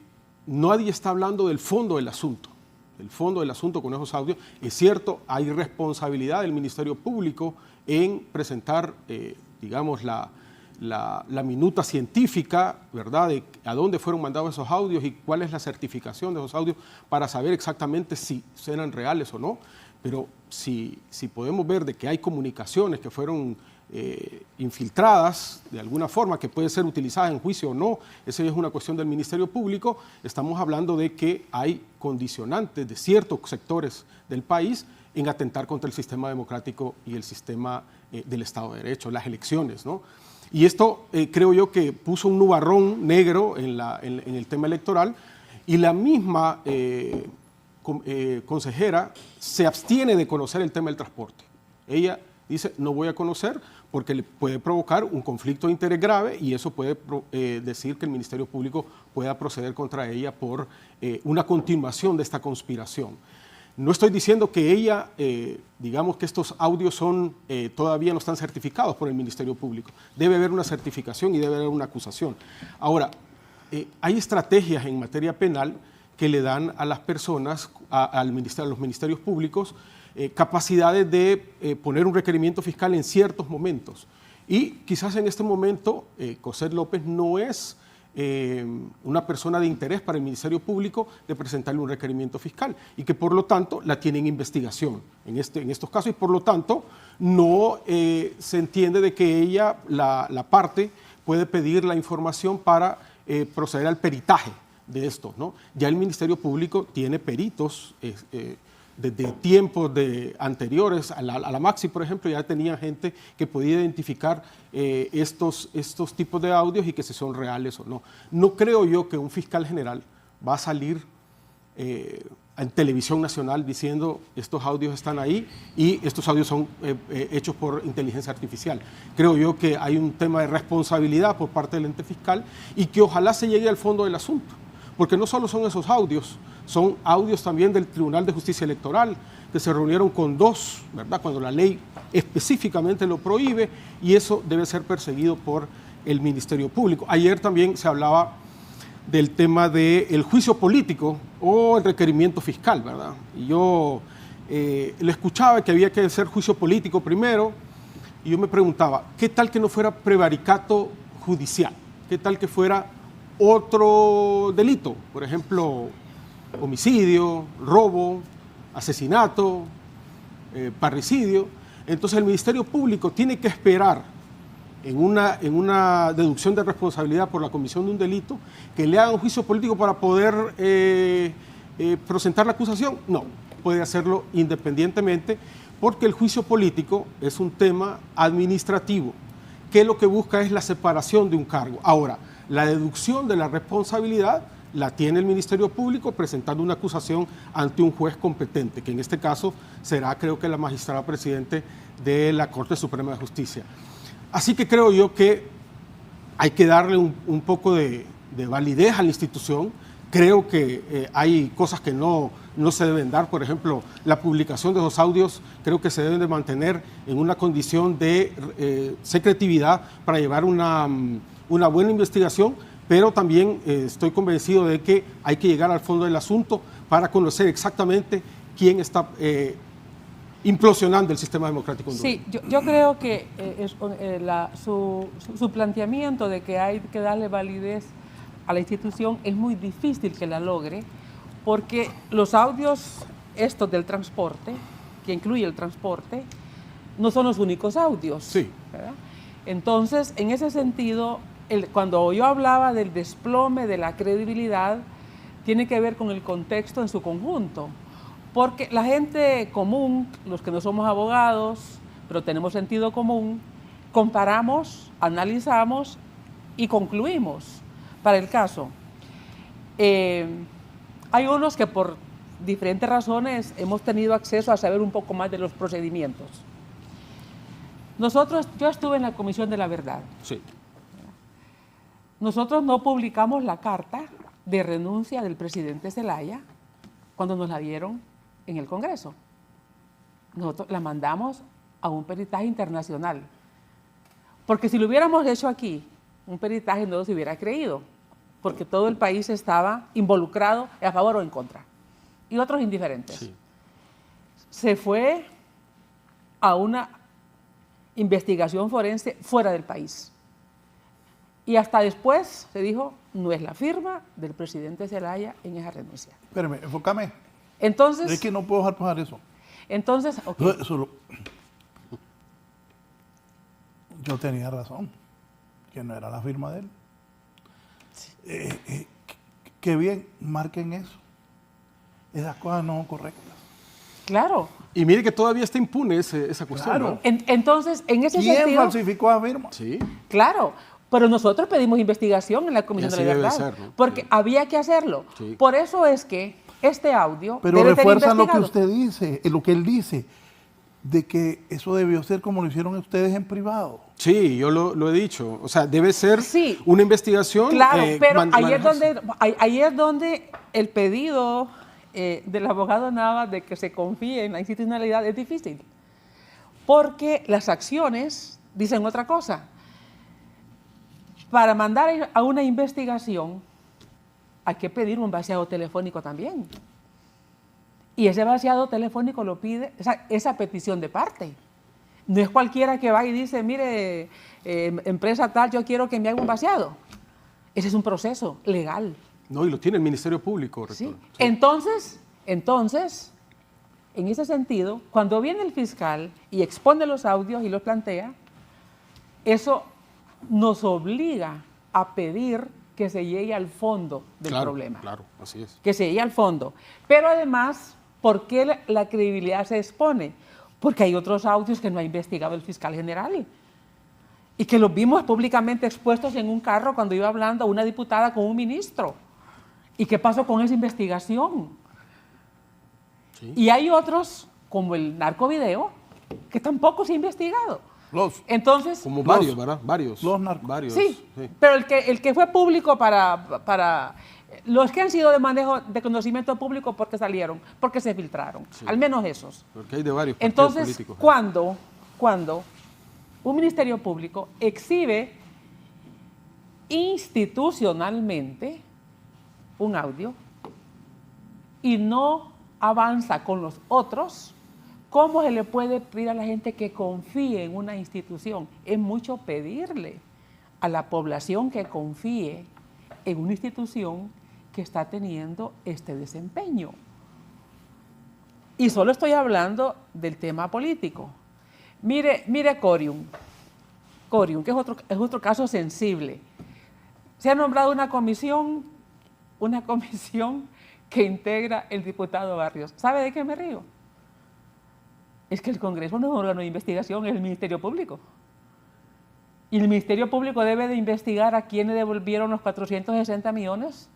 nadie está hablando del fondo del asunto. El fondo del asunto con esos audios, es cierto, hay responsabilidad del Ministerio Público en presentar, digamos, la minuta científica, ¿verdad?, de a dónde fueron mandados esos audios y cuál es la certificación de esos audios para saber exactamente si eran reales o no. Pero si podemos ver de que hay comunicaciones que fueron infiltradas de alguna forma, que pueden ser utilizadas en juicio o no, esa es una cuestión del Ministerio Público, estamos hablando de que hay condicionantes de ciertos sectores del país en atentar contra el sistema democrático y el sistema del Estado de Derecho, las elecciones, ¿no? Y esto creo yo que puso un nubarrón negro en el tema electoral y la misma consejera se abstiene de conocer el tema del transporte. Ella dice no voy a conocer porque le puede provocar un conflicto de interés grave y eso puede decir que el Ministerio Público pueda proceder contra ella por una continuación de esta conspiración. No estoy diciendo que ella, digamos que estos audios todavía no están certificados por el Ministerio Público. Debe haber una certificación y debe haber una acusación. Ahora, hay estrategias en materia penal que le dan a las personas, a los ministerios públicos, capacidades de poner un requerimiento fiscal en ciertos momentos. Y quizás en este momento, Cossette López no es una persona de interés para el Ministerio Público de presentarle un requerimiento fiscal y que por lo tanto la tiene en investigación en estos casos y por lo tanto no se entiende de que ella, la parte, puede pedir la información para proceder al peritaje de esto, ¿no? Ya el Ministerio Público tiene peritos desde tiempos anteriores, a la Maxi, por ejemplo, ya tenía gente que podía identificar estos tipos de audios y que si son reales o no. No creo yo que un fiscal general va a salir en televisión nacional diciendo estos audios están ahí y estos audios son hechos por inteligencia artificial. Creo yo que hay un tema de responsabilidad por parte del ente fiscal y que ojalá se llegue al fondo del asunto. Porque no solo son esos audios, son audios también del Tribunal de Justicia Electoral, que se reunieron con dos, ¿verdad?, cuando la ley específicamente lo prohíbe, y eso debe ser perseguido por el Ministerio Público. Ayer también se hablaba del tema del juicio político o el requerimiento fiscal, ¿verdad? Y yo le escuchaba que había que hacer juicio político primero, y yo me preguntaba, ¿qué tal que no fuera prevaricato judicial? ¿Qué tal que fuera otro delito? Por ejemplo, homicidio, robo, asesinato, parricidio. Entonces el Ministerio Público tiene que esperar en una deducción de responsabilidad por la comisión de un delito que le hagan un juicio político para poder presentar la acusación. No, puede hacerlo independientemente porque el juicio político es un tema administrativo que lo que busca es la separación de un cargo. Ahora, la deducción de la responsabilidad la tiene el Ministerio Público presentando una acusación ante un juez competente, que en este caso será, creo que, la magistrada presidente de la Corte Suprema de Justicia. Así que creo yo que hay que darle un poco de validez a la institución. Creo que hay cosas que no se deben dar. Por ejemplo, la publicación de los audios creo que se deben de mantener en una condición de secretividad para llevar una buena investigación, pero también estoy convencido de que hay que llegar al fondo del asunto para conocer exactamente quién está implosionando el sistema democrático hondureño. Sí, yo creo que su planteamiento de que hay que darle validez a la institución es muy difícil que la logre, porque los audios estos del transporte, que incluye el transporte, no son los únicos audios. Sí. ¿Verdad? Entonces, en ese sentido, cuando yo hablaba del desplome de la credibilidad, tiene que ver con el contexto en su conjunto. Porque la gente común, los que no somos abogados, pero tenemos sentido común, comparamos, analizamos y concluimos. Para el caso, hay unos que por diferentes razones hemos tenido acceso a saber un poco más de los procedimientos. Yo estuve en la Comisión de la Verdad. Sí. Nosotros no publicamos la carta de renuncia del presidente Zelaya cuando nos la dieron en el Congreso. Nosotros la mandamos a un peritaje internacional. Porque si lo hubiéramos hecho aquí, un peritaje no se hubiera creído, porque todo el país estaba involucrado a favor o en contra, y otros indiferentes. Sí. Se fue a una investigación forense fuera del país. Y hasta después se dijo, no es la firma del presidente Zelaya en esa renuncia. Espérame, enfócame. Entonces... Es que no puedo dejar pasar eso. Entonces, okay. Yo tenía razón, que no era la firma de él. Sí. Que bien, marquen eso. Esas cosas no son correctas. Claro. Y mire que todavía está impune esa cuestión. Claro. ¿No? Entonces, en ese sentido... ¿Quién falsificó la firma? Sí. Claro, pero nosotros pedimos investigación en la Comisión de la Verdad, ser, ¿no? porque sí. había que hacerlo. Sí. Por eso es que este audio pero debe refuerza ser lo que investigado. usted dice, lo que él dice. de que eso debió ser como lo hicieron ustedes en privado. Sí, yo lo he dicho. O sea, debe ser Sí. una investigación. Claro, pero manejarse. ahí es donde el pedido del abogado Nava de que se confíe en la institucionalidad es difícil. Porque las acciones dicen otra cosa. Para mandar a una investigación hay que pedir un vaciado telefónico también. Y ese vaciado telefónico lo pide, esa petición de parte. No es cualquiera que va y dice, mire, empresa tal, yo quiero que me haga un vaciado. Ese es un proceso legal. No, y lo tiene el Ministerio Público, rector. ¿Sí? Entonces, en ese sentido, cuando viene el fiscal y expone los audios y los plantea, eso nos obliga a pedir que se llegue al fondo del problema. Claro, así es. Que se llegue al fondo. Pero además, ¿por qué la credibilidad se expone? Porque hay otros audios que no ha investigado el fiscal general y que los vimos públicamente expuestos en un carro cuando iba hablando una diputada con un ministro. ¿Y qué pasó con esa investigación? Sí. Y hay otros, como el narcovideo, que tampoco se ha investigado. Entonces, como varios, ¿verdad? Varios. Varios. Sí, pero el que fue público para los que han sido de manejo de conocimiento público porque salieron, porque se filtraron, al menos esos. Porque hay de varios partidos políticos. Entonces, cuando un ministerio público exhibe institucionalmente un audio y no avanza con los otros, ¿cómo se le puede pedir a la gente que confíe en una institución? Es mucho pedirle a la población que confíe en una institución que está teniendo este desempeño. Y solo estoy hablando del tema político. Mire Corium, que es otro caso sensible. Se ha nombrado una comisión que integra el diputado Barrios. ¿Sabe de qué me río? Es que el Congreso no es un órgano de investigación, es el Ministerio Público. Y el Ministerio Público debe de investigar a quiénes devolvieron los 460 millones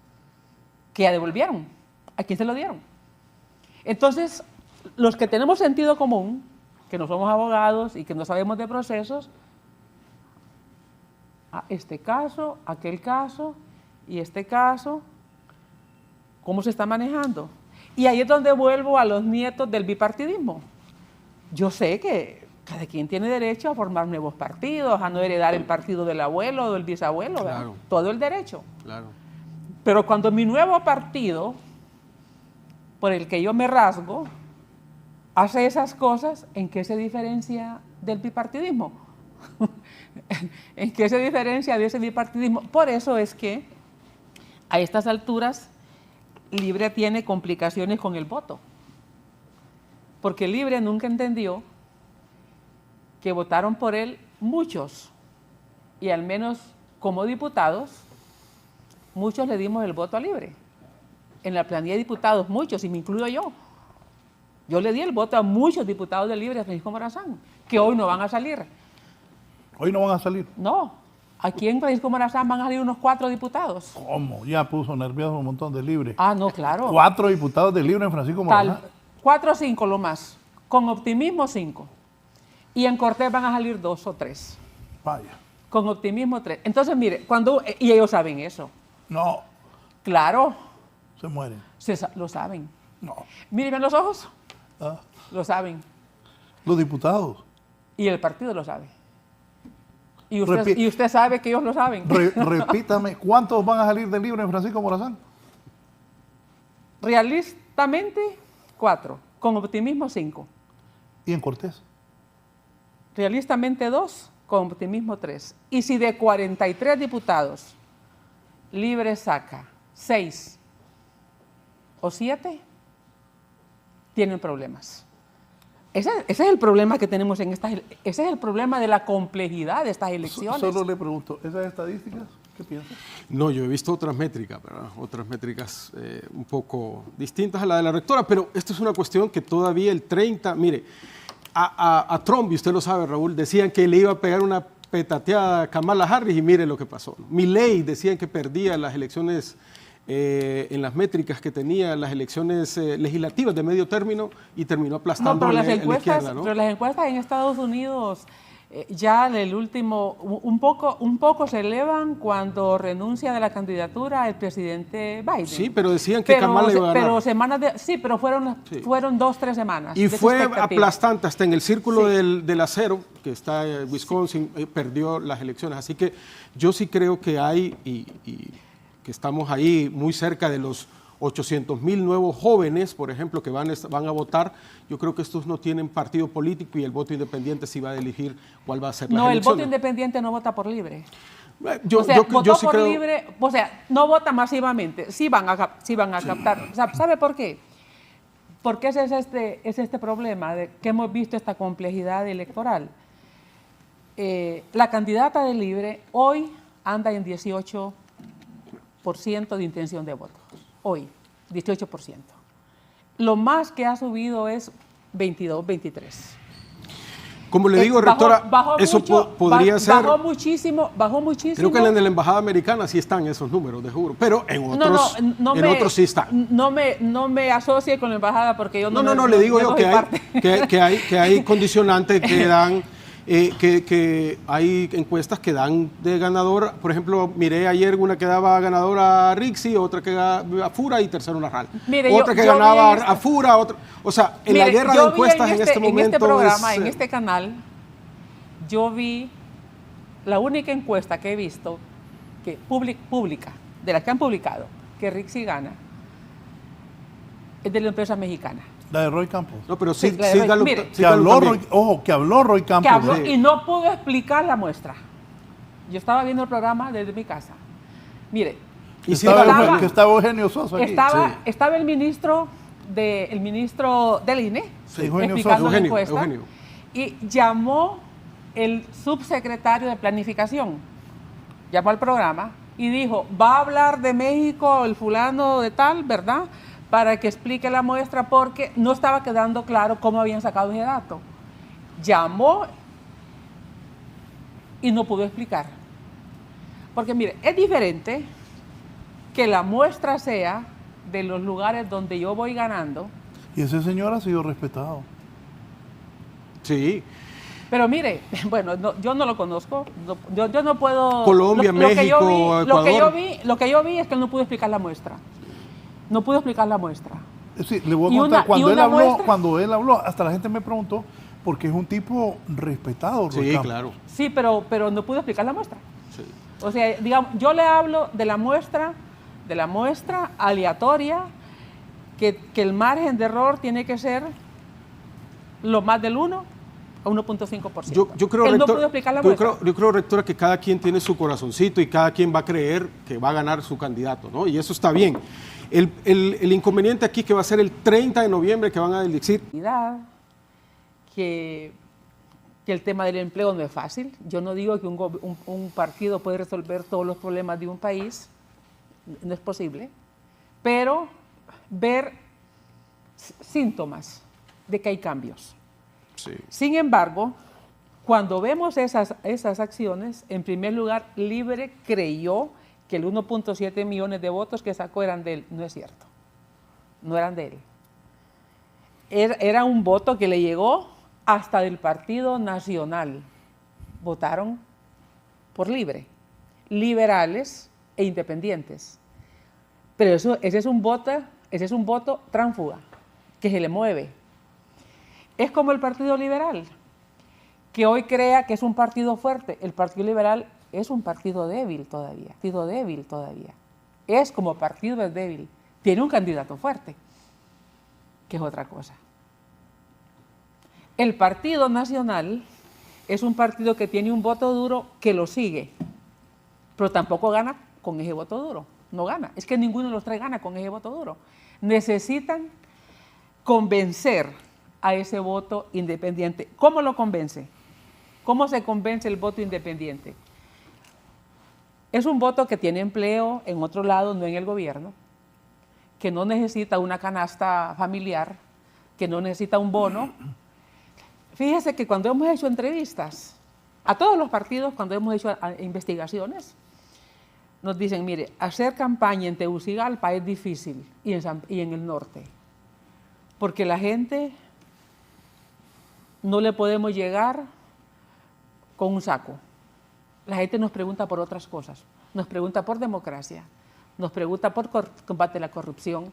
que ya devolvieron. ¿A quién se lo dieron? Entonces, los que tenemos sentido común, que no somos abogados y que no sabemos de procesos, este caso, aquel caso y este caso, ¿cómo se está manejando? Y ahí es donde vuelvo a los nietos del bipartidismo. Yo sé que cada quien tiene derecho a formar nuevos partidos, a no heredar el partido del abuelo o del bisabuelo, claro. Todo el derecho. Claro. Pero cuando mi nuevo partido, por el que yo me rasgo, hace esas cosas, ¿en qué se diferencia del bipartidismo? ¿En qué se diferencia de ese bipartidismo? Por eso es que a estas alturas Libre tiene complicaciones con el voto. Porque Libre nunca entendió que votaron por él muchos, y al menos como diputados, muchos le dimos el voto a Libre. En la planilla de diputados, muchos, y me incluyo yo. Yo le di el voto a muchos diputados de Libre, a Francisco Morazán, que hoy no van a salir. ¿Hoy no van a salir? No. Aquí en Francisco Morazán van a salir unos 4 diputados. ¿Cómo? Ya puso nervioso un montón de Libre. Ah, no, claro. 4 diputados de Libre en Francisco Morazán. 4 o 5 lo más. Con optimismo 5. Y en Cortés van a salir 2 o 3. Vaya. Con optimismo 3. Entonces, mire, y ellos saben eso. No. Claro. Se mueren. Lo saben. No. Mírenme los ojos. Lo saben. Los diputados. Y el partido lo sabe. Y usted sabe que ellos lo saben. Repítame, ¿cuántos van a salir de Libre en Francisco Morazán? Realistamente, 4. Con optimismo, 5. ¿Y en Cortés? Realistamente 2, con optimismo 3. Y si de 43 diputados Libre saca 6 o 7, tienen problemas. Ese es el problema que tenemos en ese es el problema de la complejidad de estas elecciones. Solo le pregunto, ¿esas estadísticas qué piensa? No, yo he visto otras métricas, ¿verdad? Otras métricas un poco distintas a la de la rectora, pero esto es una cuestión que todavía el 30, mire, a Trump, y usted lo sabe, Raúl, decían que le iba a pegar una petateada a Kamala Harris y mire lo que pasó. Milley decían que perdía las elecciones en las métricas que tenía las elecciones legislativas de medio término y terminó aplastando a la izquierda, ¿no? Pero las encuestas en Estados Unidos ya del último, un poco se elevan cuando renuncia de la candidatura el presidente Biden. Sí, pero decían que Kamala iba a ganar. Pero fueron 2-3 semanas. Y fue aplastante hasta en el círculo del acero, que está en Wisconsin, perdió las elecciones. Así que yo sí creo que hay, y que estamos ahí muy cerca de los 800,000 nuevos jóvenes, por ejemplo, que van a votar. Yo creo que estos no tienen partido político y el voto independiente sí va a elegir cuál va a ser la elección. No, el voto independiente no vota por libre. Yo sí creo... libre, o sea, no vota masivamente, sí van a captar. ¿Sabe por qué? Porque ese es este problema de que hemos visto esta complejidad electoral. La candidata de libre hoy anda en 18% de intención de voto. Hoy, 18%. Lo más que ha subido es 22, 23. Como le digo, rectora, eso podría ser... Bajó muchísimo. Creo que en la embajada americana sí están esos números, de juro, pero en otros sí están. No me asocie con la embajada porque yo no le digo yo que hay condicionantes que dan... que hay encuestas que dan de ganador. Por ejemplo, miré ayer una que daba ganador a Rixi, otra que a Fura y tercero Narral. Otra que ganaba a Fura, otra. O sea, en la guerra de encuestas en este momento. En este programa, en este canal, yo vi la única encuesta que he visto que pública, de las que han publicado, que Rixi gana, es de la empresa mexicana. La de Roy Campos. No, pero sí, que habló Roy Campos. Y no pudo explicar la muestra. Yo estaba viendo el programa desde mi casa. Mire. Que estaba Eugenio Sosa aquí. Estaba el ministro del INE explicando la encuesta. Eugenio. Y llamó el subsecretario de Planificación. Llamó al programa y dijo, va a hablar de México el fulano de tal, ¿verdad?, para que explique la muestra, porque no estaba quedando claro cómo habían sacado ese dato. Llamó y no pudo explicar. Porque mire, es diferente que la muestra sea de los lugares donde yo voy ganando. Y ese señor ha sido respetado. Sí. Pero mire, bueno, yo no lo conozco, yo no puedo... Colombia, México, Ecuador. Lo que yo vi es que él no pudo explicar la muestra. No pudo explicar la muestra. Sí, le voy a contar, cuando él habló, hasta la gente me preguntó, porque es un tipo respetado. Sí, claro. Sí, pero no pudo explicar la muestra. Sí. O sea, digamos, yo le hablo de la muestra aleatoria, que el margen de error tiene que ser lo más del 1 a 1.5%. Yo creo, él rector, no pudo explicar la muestra. Yo creo, rectora, que cada quien tiene su corazoncito y cada quien va a creer que va a ganar su candidato, ¿no? Y eso está bien. El inconveniente aquí que va a ser el 30 de noviembre que van a elegir. Que el tema del empleo no es fácil. Yo no digo que un partido puede resolver todos los problemas de un país, no es posible, pero ver síntomas de que hay cambios. Sí. Sin embargo, cuando vemos esas acciones, en primer lugar, Libre creyó que el 1.7 millones de votos que sacó eran de él. No es cierto, no eran de él. Era un voto que le llegó hasta del Partido Nacional. Votaron por Libre, liberales e independientes. Pero ese es un voto tránsfuga, que se le mueve. Es como el Partido Liberal, que hoy crea que es un partido fuerte. El Partido Liberal es un partido débil todavía, Es como partido es débil. Tiene un candidato fuerte, que es otra cosa. El Partido Nacional es un partido que tiene un voto duro que lo sigue, pero tampoco gana con ese voto duro. No gana. Es que ninguno de los tres gana con ese voto duro. Necesitan convencer a ese voto independiente. ¿Cómo lo convence? ¿Cómo se convence el voto independiente? Es un voto que tiene empleo en otro lado, no en el gobierno, que no necesita una canasta familiar, que no necesita un bono. Fíjese que cuando hemos hecho entrevistas a todos los partidos, cuando hemos hecho investigaciones, nos dicen, mire, hacer campaña en Tegucigalpa es difícil y en el norte, porque la gente no le podemos llegar con un saco. La gente nos pregunta por otras cosas, nos pregunta por democracia, nos pregunta por combate a la corrupción.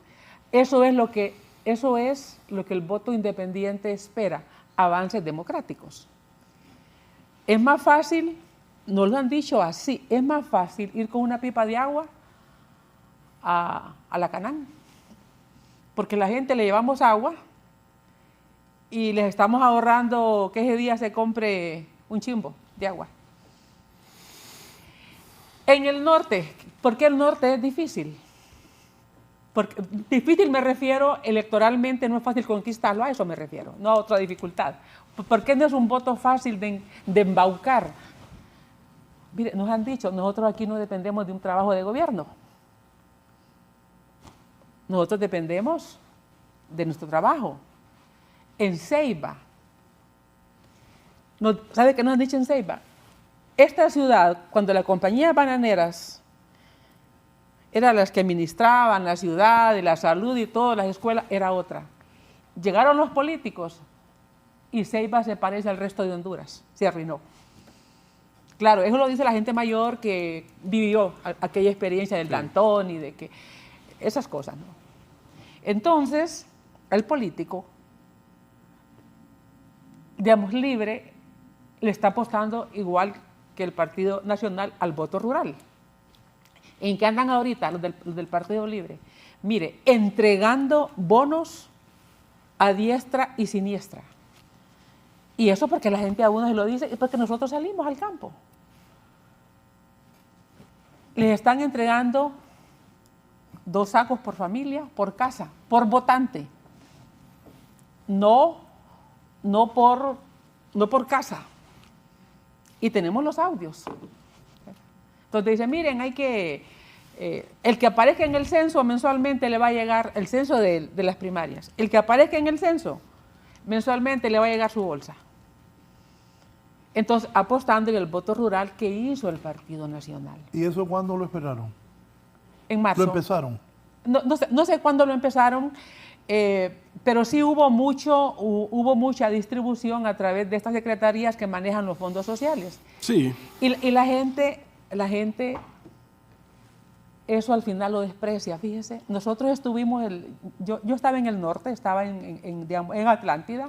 Eso es lo que el voto independiente espera, avances democráticos. Es más fácil, nos lo han dicho así, es más fácil ir con una pipa de agua a la Canaán, porque la gente le llevamos agua y les estamos ahorrando que ese día se compre un chimbo de agua. En el norte, ¿por qué el norte es difícil? Porque difícil me refiero, electoralmente no es fácil conquistarlo, a eso me refiero, no a otra dificultad. ¿Por qué no es un voto fácil de embaucar? Mire, nos han dicho, nosotros aquí no dependemos de un trabajo de gobierno. Nosotros dependemos de nuestro trabajo. En Ceiba, ¿sabe qué nos han dicho en Ceiba? Esta ciudad, cuando las compañías bananeras eran las que administraban la ciudad, y la salud y todas las escuelas, era otra. Llegaron los políticos y Ceiba se parece al resto de Honduras, se arruinó. Claro, eso lo dice la gente mayor que vivió aquella experiencia del plantón y de que esas cosas, ¿no? Entonces, el político, digamos, libre, le está apostando igual que el Partido Nacional al voto rural. ¿En qué andan ahorita los del Partido Libre? Mire, entregando bonos a diestra y siniestra. Y eso porque la gente a uno se lo dice, es porque nosotros salimos al campo. Les están entregando 2 sacos por familia, por casa, por votante. No por casa. Y tenemos los audios. Entonces dicen, miren, hay que, el que aparezca en el censo mensualmente le va a llegar, el censo de las primarias, el que aparezca en el censo mensualmente le va a llegar su bolsa. Entonces, apostando en el voto rural que hizo el Partido Nacional. ¿Y eso cuándo lo esperaron? En marzo. ¿Lo empezaron? No sé cuándo lo empezaron, pero sí hubo mucha distribución a través de estas secretarías que manejan los fondos sociales. Sí. Y la gente, eso al final lo desprecia, fíjese. Nosotros estuvimos, yo estaba en el norte, estaba en Atlántida,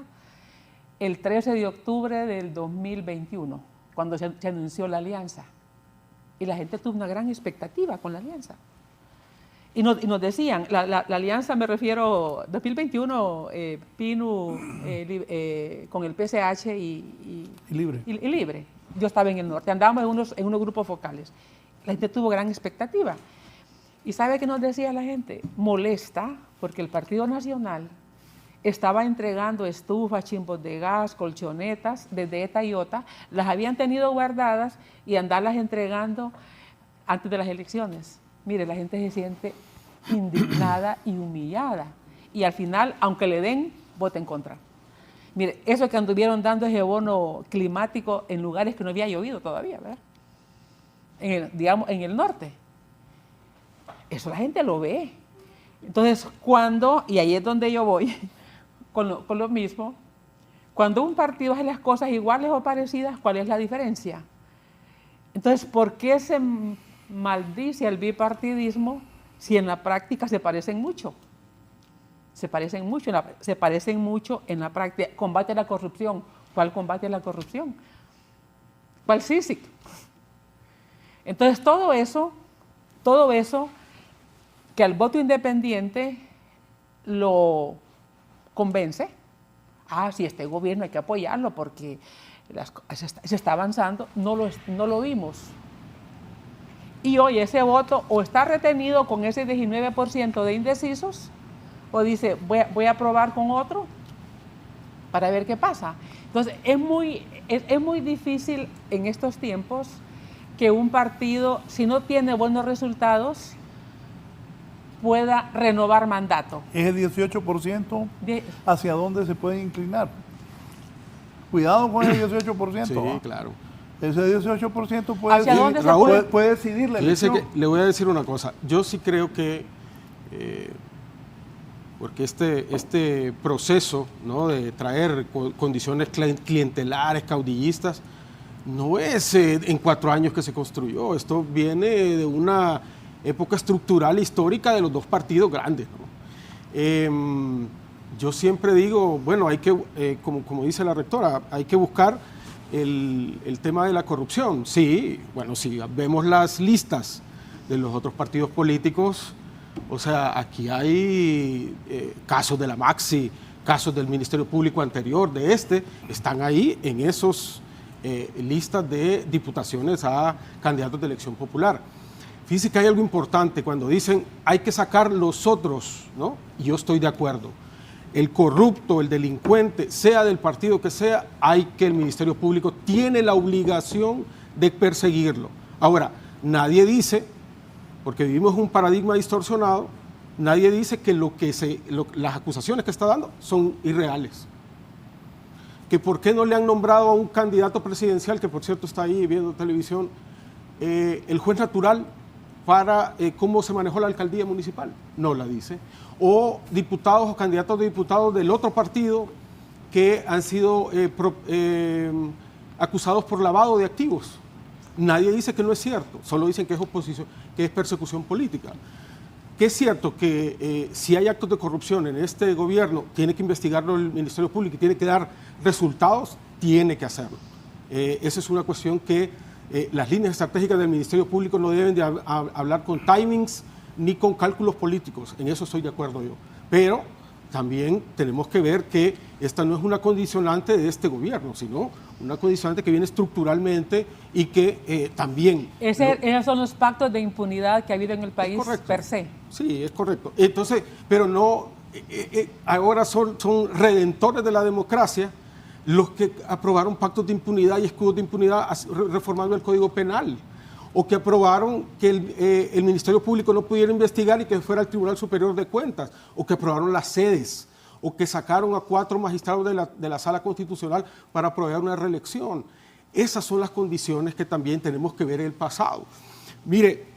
el 13 de octubre del 2021, cuando se anunció la alianza. Y la gente tuvo una gran expectativa con la alianza. Y nos decían, la alianza me refiero, 2021, PINU con el PCH y Libre. Yo estaba en el norte, andábamos en unos grupos focales. La gente tuvo gran expectativa. ¿Y sabe qué nos decía la gente? Molesta, porque el Partido Nacional estaba entregando estufas, chimbos de gas, colchonetas, desde ETA y OTA, las habían tenido guardadas y andarlas entregando antes de las elecciones. Mire, la gente se siente indignada y humillada. Y al final, aunque le den, vota en contra. Mire, eso que anduvieron dando ese bono climático en lugares que no había llovido todavía, ¿verdad? En el norte. Eso la gente lo ve. Entonces, y ahí es donde yo voy, con lo mismo, cuando un partido hace las cosas iguales o parecidas, ¿cuál es la diferencia? Entonces, ¿por qué se maldice al bipartidismo si en la práctica se parecen mucho? Se parecen mucho en la práctica. Combate a la corrupción. ¿Cuál combate a la corrupción? ¿Cuál CICIG? Entonces, todo eso que al voto independiente lo convence. Si este gobierno hay que apoyarlo porque se está avanzando, no lo vimos. Y hoy ese voto o está retenido con ese 19% de indecisos o dice voy a probar con otro para ver qué pasa. Entonces es muy difícil en estos tiempos que un partido, si no tiene buenos resultados, pueda renovar mandato. ¿Ese 18% hacia dónde se puede inclinar? Cuidado con ese 18%. Sí, claro. Ese 18% ¿Hacia dónde se Raúl, puede decidir la fíjese elección. que le voy a decir una cosa. Yo sí creo que, porque este proceso, ¿no?, de traer condiciones clientelares, caudillistas, no es en 4 años que se construyó. Esto viene de una época estructural histórica de los dos partidos grandes, ¿no? Yo siempre digo, bueno, hay que, como dice la rectora, hay que buscar el tema de la corrupción. Sí, bueno, si vemos las listas de los otros partidos políticos, o sea, aquí hay casos de la Maxi, casos del Ministerio Público anterior, están ahí en esos listas de diputaciones a candidatos de elección popular. Fíjese que hay algo importante cuando dicen hay que sacar los otros, ¿no? Y yo estoy de acuerdo. El corrupto, el delincuente, sea del partido que sea, el Ministerio Público tiene la obligación de perseguirlo. Ahora, nadie dice, porque vivimos un paradigma distorsionado, nadie dice que las acusaciones que está dando son irreales. Que por qué no le han nombrado a un candidato presidencial, que por cierto está ahí viendo televisión, el juez natural para cómo se manejó la alcaldía municipal. No la dice. O diputados o candidatos de diputados del otro partido que han sido acusados por lavado de activos. Nadie dice que no es cierto, solo dicen que es oposición, que es persecución política. Que es cierto que si hay actos de corrupción en este gobierno, tiene que investigarlo el Ministerio Público y tiene que dar resultados, tiene que hacerlo. Esa es una cuestión que las líneas estratégicas del Ministerio Público no deben de hablar con timings ni con cálculos políticos, en eso estoy de acuerdo yo. Pero también tenemos que ver que esta no es una condicionante de este gobierno, sino una condicionante que viene estructuralmente y que también... Esos son los pactos de impunidad que ha habido en el país per se. Sí, es correcto. Entonces, pero no, ahora son redentores de la democracia los que aprobaron pactos de impunidad y escudos de impunidad reformando el Código Penal, o que aprobaron que el Ministerio Público no pudiera investigar y que fuera el Tribunal Superior de Cuentas, o que aprobaron las sedes, o que sacaron a 4 magistrados de la Sala Constitucional para aprobar una reelección. Esas son las condiciones que también tenemos que ver en el pasado. Mire,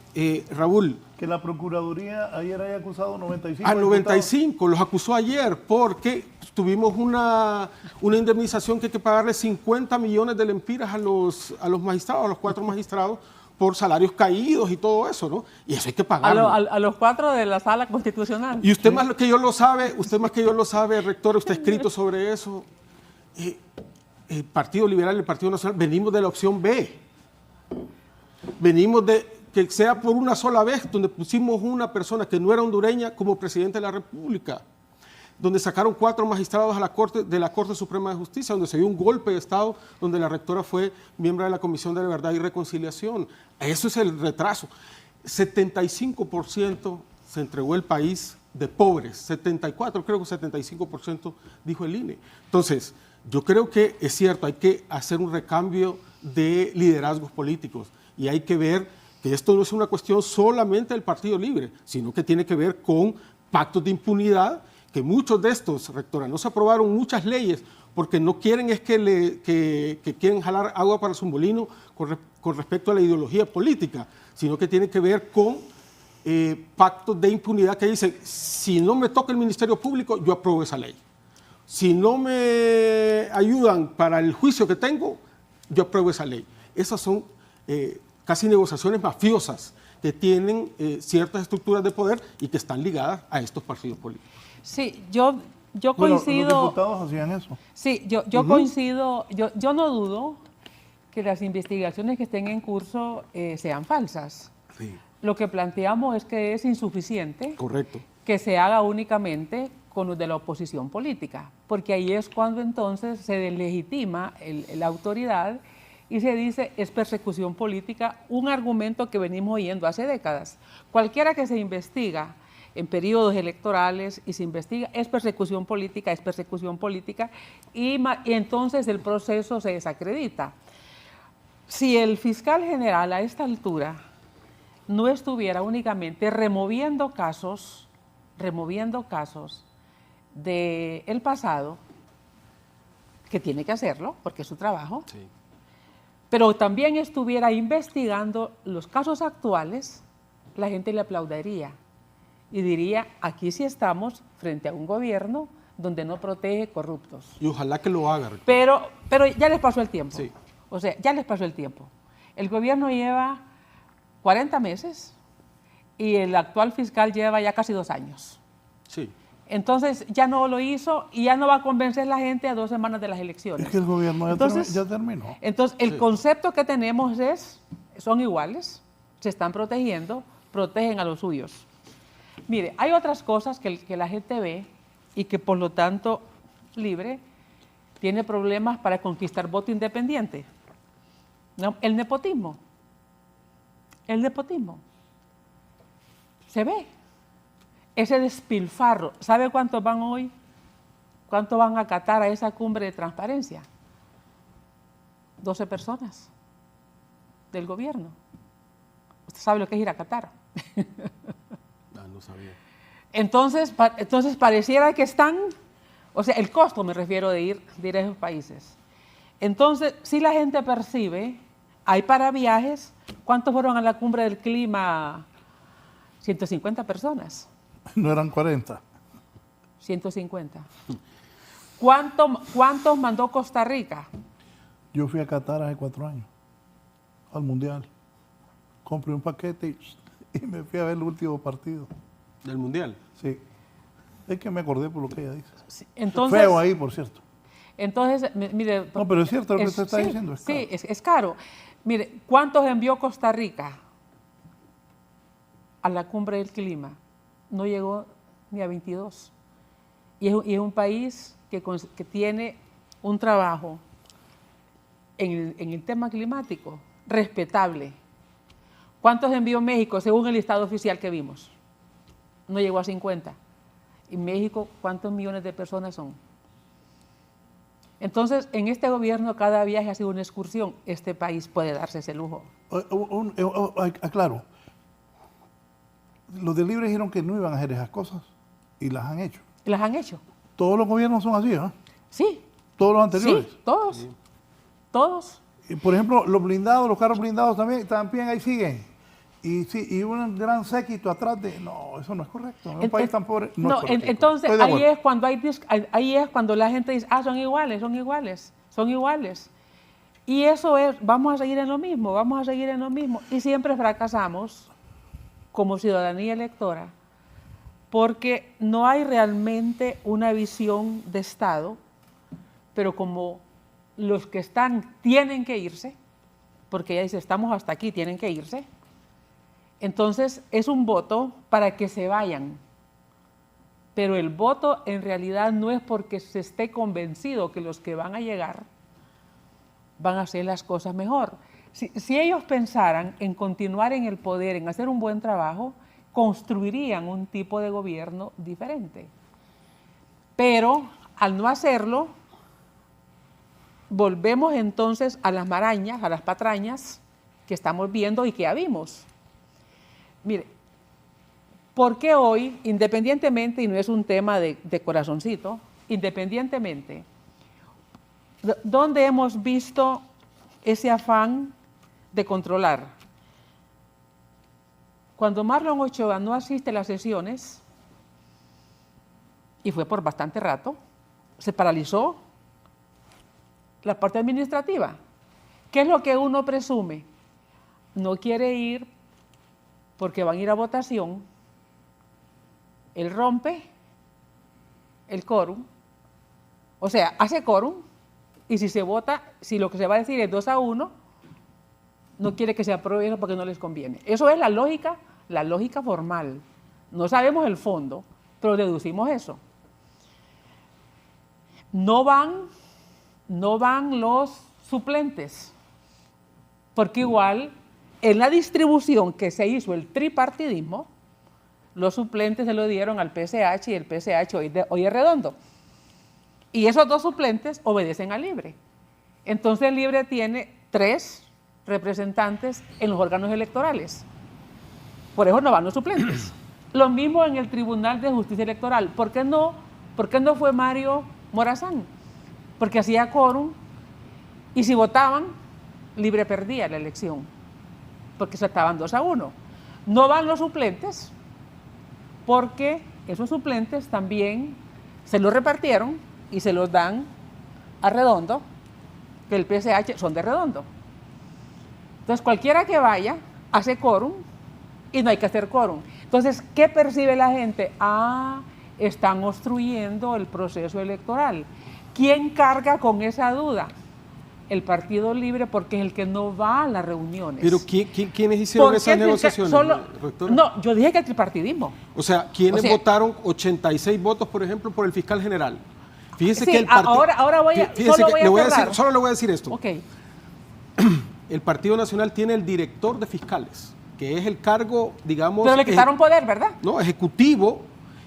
Raúl... Que la Procuraduría ayer haya acusado 95 a 95, los acusó ayer porque tuvimos una indemnización que hay que pagarle 50 millones de lempiras a los magistrados, a los 4 magistrados, por salarios caídos y todo eso, ¿no? Y eso hay que pagarlo. A los 4 de la Sala Constitucional. Y usted más que yo lo sabe, rector, usted ha escrito sobre eso. El Partido Liberal y el Partido Nacional venimos de la opción B. Venimos de que sea por una sola vez, donde pusimos una persona que no era hondureña como presidente de la República, donde sacaron 4 magistrados de la Corte Suprema de Justicia, donde se dio un golpe de Estado, donde la rectora fue miembro de la Comisión de Verdad y Reconciliación. Eso es el retraso. 75% se entregó el país de pobres, 74, creo que 75% dijo el INE. Entonces, yo creo que es cierto, hay que hacer un recambio de liderazgos políticos y hay que ver que esto no es una cuestión solamente del Partido Libre, sino que tiene que ver con pactos de impunidad, que muchos de estos, rectora, no se aprobaron muchas leyes porque no quieren es que quieren jalar agua para su molino con respecto a la ideología política, sino que tiene que ver con pactos de impunidad que dicen, si no me toca el Ministerio Público, yo apruebo esa ley. Si no me ayudan para el juicio que tengo, yo apruebo esa ley. Esas son casi negociaciones mafiosas que tienen ciertas estructuras de poder y que están ligadas a estos partidos políticos. Sí, yo coincido... Bueno, los diputados hacían eso. Sí, yo coincido, yo no dudo que las investigaciones que estén en curso sean falsas. Sí. Lo que planteamos es que es insuficiente. Correcto. Que se haga únicamente con los de la oposición política, porque ahí es cuando entonces se deslegitima la autoridad y se dice es persecución política, un argumento que venimos oyendo hace décadas. Cualquiera que se investiga en periodos electorales y se investiga es persecución política, y entonces el proceso se desacredita. Si el fiscal general a esta altura no estuviera únicamente removiendo casos del pasado, que tiene que hacerlo porque es su trabajo, Sí. pero también estuviera investigando los casos actuales, la gente le aplaudiría y diría, aquí sí estamos frente a un gobierno donde no protege corruptos. Y ojalá que lo haga. Pero ya les pasó el tiempo. Sí. O sea, ya les pasó el tiempo. El gobierno lleva 40 meses y el actual fiscal lleva ya casi 2 años. Sí. Entonces ya no lo hizo y ya no va a convencer a la gente a 2 semanas de las elecciones. Es que el gobierno ya terminó. Entonces el concepto que tenemos son iguales, se están protegiendo, protegen a los suyos. Mire, hay otras cosas que la gente ve y que por lo tanto Libre tiene problemas para conquistar voto independiente. ¿No? El nepotismo. El nepotismo. Se ve. Ese despilfarro. ¿Sabe cuántos van hoy? ¿Cuántos van a Qatar a esa cumbre de transparencia? 12 personas del gobierno. ¿Usted sabe lo que es ir a Qatar? No sabía. Entonces pareciera que están, o sea, el costo me refiero de ir a esos países. Entonces, si la gente percibe, hay para viajes, ¿cuántos fueron a la cumbre del clima? 150 personas. No eran 40. 150. ¿Cuántos mandó Costa Rica? Yo fui a Qatar hace 4 años, al Mundial. Compré un paquete y me fui a ver el último partido. ¿Del Mundial? Sí. Es que me acordé por lo que ella dice. Sí, entonces, feo ahí, por cierto. Entonces, mire... No, pero es cierto lo que usted está diciendo. Es caro. Sí, es caro. Mire, ¿cuántos envió Costa Rica a la cumbre del clima? No llegó ni a 22. Y es un país que tiene un trabajo en el tema climático respetable. ¿Cuántos envió México según el listado oficial que vimos? No llegó a 50. ¿Y México cuántos millones de personas son? Entonces, en este gobierno cada viaje ha sido una excursión. Este país puede darse ese lujo. Claro. Los de Libre dijeron que no iban a hacer esas cosas y las han hecho. ¿Y las han hecho? Todos los gobiernos son así, ¿eh? Sí. Todos los anteriores. Sí, todos. Sí. Todos. Y, por ejemplo, los blindados, los carros blindados también ahí siguen. Y un gran séquito atrás de... No, eso no es correcto. En un país tan pobre no es correcto. Entonces, ahí es cuando la gente dice, son iguales, son iguales, son iguales. Y eso es, vamos a seguir en lo mismo, vamos a seguir en lo mismo. Y siempre fracasamos como ciudadanía electora porque no hay realmente una visión de Estado, pero como los que están tienen que irse, porque ella dice, estamos hasta aquí, tienen que irse. Entonces, es un voto para que se vayan. Pero el voto en realidad no es porque se esté convencido que los que van a llegar van a hacer las cosas mejor. Si ellos pensaran en continuar en el poder, en hacer un buen trabajo, construirían un tipo de gobierno diferente. Pero, al no hacerlo, volvemos entonces a las marañas, a las patrañas que estamos viendo y que ya vimos. Mire, ¿por qué hoy, independientemente, y no es un tema de corazoncito, independientemente, ¿dónde hemos visto ese afán de controlar? Cuando Marlon Ochoa no asiste a las sesiones, y fue por bastante rato, se paralizó la parte administrativa. ¿Qué es lo que uno presume? No quiere ir porque van a ir a votación, él rompe el quórum, o sea, hace quórum, y si se vota, si lo que se va a decir es 2-1, no quiere que se apruebe eso porque no les conviene. Eso es la lógica formal. No sabemos el fondo, pero deducimos eso. No van los suplentes, porque igual en la distribución que se hizo el tripartidismo, los suplentes se lo dieron al PSH y el PSH hoy es redondo. Y esos 2 suplentes obedecen a Libre. Entonces Libre tiene 3 representantes en los órganos electorales. Por eso no van los suplentes. Lo mismo en el Tribunal de Justicia Electoral. ¿Por qué no fue Mario Morazán? Porque hacía quórum y si votaban, Libre perdía la elección, porque se estaban 2-1. No van los suplentes, porque esos suplentes también se los repartieron y se los dan a Redondo, que el PSH son de Redondo. Entonces, cualquiera que vaya hace quórum y no hay que hacer quórum. Entonces, ¿qué percibe la gente? Ah, están obstruyendo el proceso electoral. ¿Quién carga con esa duda? El Partido Libre, porque es el que no va a las reuniones. Pero ¿quiénes hicieron esas negociaciones, rectora? No, yo dije que el tripartidismo. O sea, ¿quiénes votaron 86 votos, por ejemplo, por el fiscal general? Fíjese Sí, que el ahora voy a, solo le voy a decir esto. Ok. El Partido Nacional tiene el director de fiscales, que es el cargo, digamos... Pero le quitaron poder, ¿verdad? No, ejecutivo,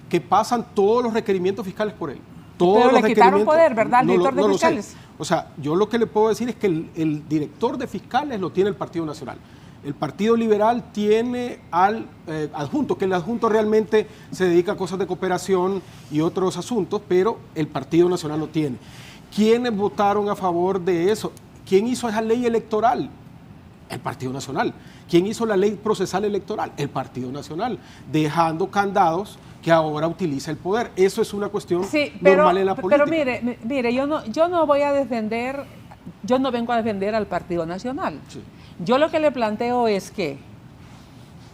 que pasan todos los requerimientos fiscales por él. Pero le quitaron poder, ¿verdad? Al director de fiscales. O sea, yo lo que le puedo decir es que el director de fiscales lo tiene el Partido Nacional. El Partido Liberal tiene al adjunto, que el adjunto realmente se dedica a cosas de cooperación y otros asuntos, pero el Partido Nacional lo tiene. ¿Quiénes votaron a favor de eso? ¿Quién hizo esa ley electoral? El Partido Nacional. ¿Quién hizo la ley procesal electoral? El Partido Nacional, dejando candados que ahora utiliza el poder. Eso es una cuestión normal en la política. Pero mire, yo no voy a defender, yo no vengo a defender al Partido Nacional. Sí. Yo lo que le planteo es que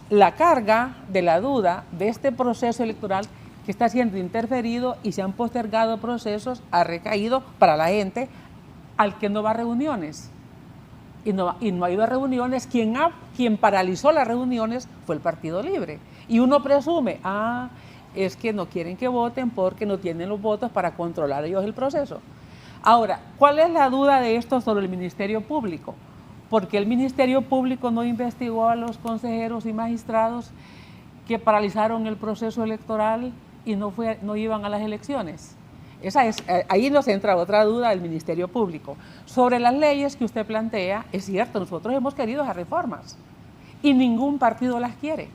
la carga de la duda de este proceso electoral que está siendo interferido y se han postergado procesos ha recaído para la gente al que no va a reuniones. Y no ha ido a reuniones. Quien paralizó las reuniones fue el Partido Libre. Y uno presume, es que no quieren que voten porque no tienen los votos para controlar ellos el proceso. Ahora, ¿cuál es la duda de esto sobre el Ministerio Público? Porque el Ministerio Público no investigó a los consejeros y magistrados que paralizaron el proceso electoral y no iban a las elecciones. Ahí nos entra otra duda del Ministerio Público. Sobre las leyes que usted plantea, es cierto, nosotros hemos querido esas reformas y ningún partido las quiere.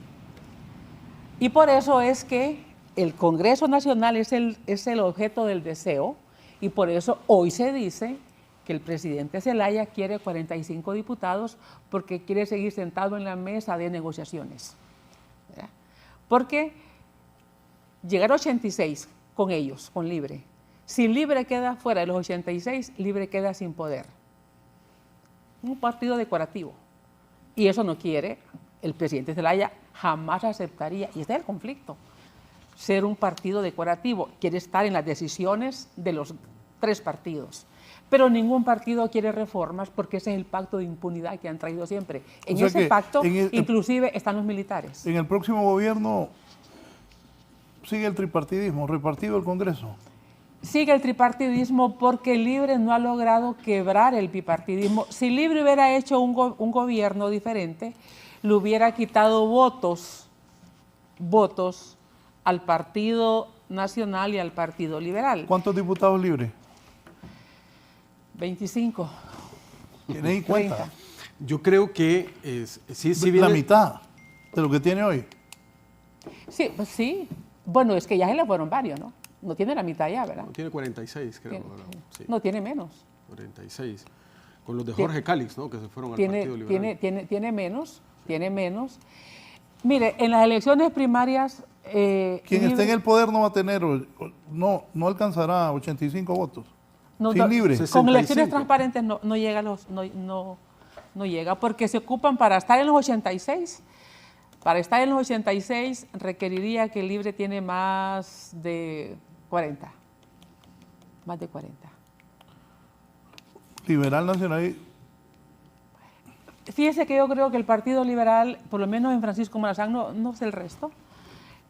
Y por eso es que el Congreso Nacional es el objeto del deseo y por eso hoy se dice que el presidente Zelaya quiere 45 diputados porque quiere seguir sentado en la mesa de negociaciones. ¿Verdad? Porque llegar a 86 con ellos, con Libre. Si Libre queda fuera de los 86, Libre queda sin poder. Un partido decorativo. Y eso no quiere el presidente Zelaya, jamás aceptaría, y este es el conflicto, ser un partido decorativo. Quiere estar en las decisiones de los 3 partidos. Pero ningún partido quiere reformas porque ese es el pacto de impunidad que han traído siempre. En ese pacto, inclusive, están los militares. En el próximo gobierno sigue el tripartidismo, repartido el Congreso. Sigue el tripartidismo porque Libre no ha logrado quebrar el bipartidismo. Si Libre hubiera hecho un gobierno diferente, le hubiera quitado votos al Partido Nacional y al Partido Liberal. ¿Cuántos diputados Libre? 25. ¿Tienes en cuenta? 30. Yo creo que sí viene... La mitad de lo que tiene hoy. Sí, pues sí. Bueno, es que ya se le fueron varios, ¿no? No tiene la mitad ya, ¿verdad? No, tiene 46, creo. Sí. No, tiene menos. 46. Con los de Jorge Cálix, ¿no? Que se fueron al Partido Liberal. Tiene menos. Mire, en las elecciones primarias... Quien esté en el poder no va a tener, no alcanzará 85 votos. No, sin Libre. 65. Con elecciones transparentes no llega no llega, porque se ocupan para estar en los 86. Para estar en los 86 requeriría que el Libre tiene más de 40. Más de 40. Liberal Nacional. Fíjese que yo creo que el Partido Liberal, por lo menos en Francisco Morazán, no sé el resto,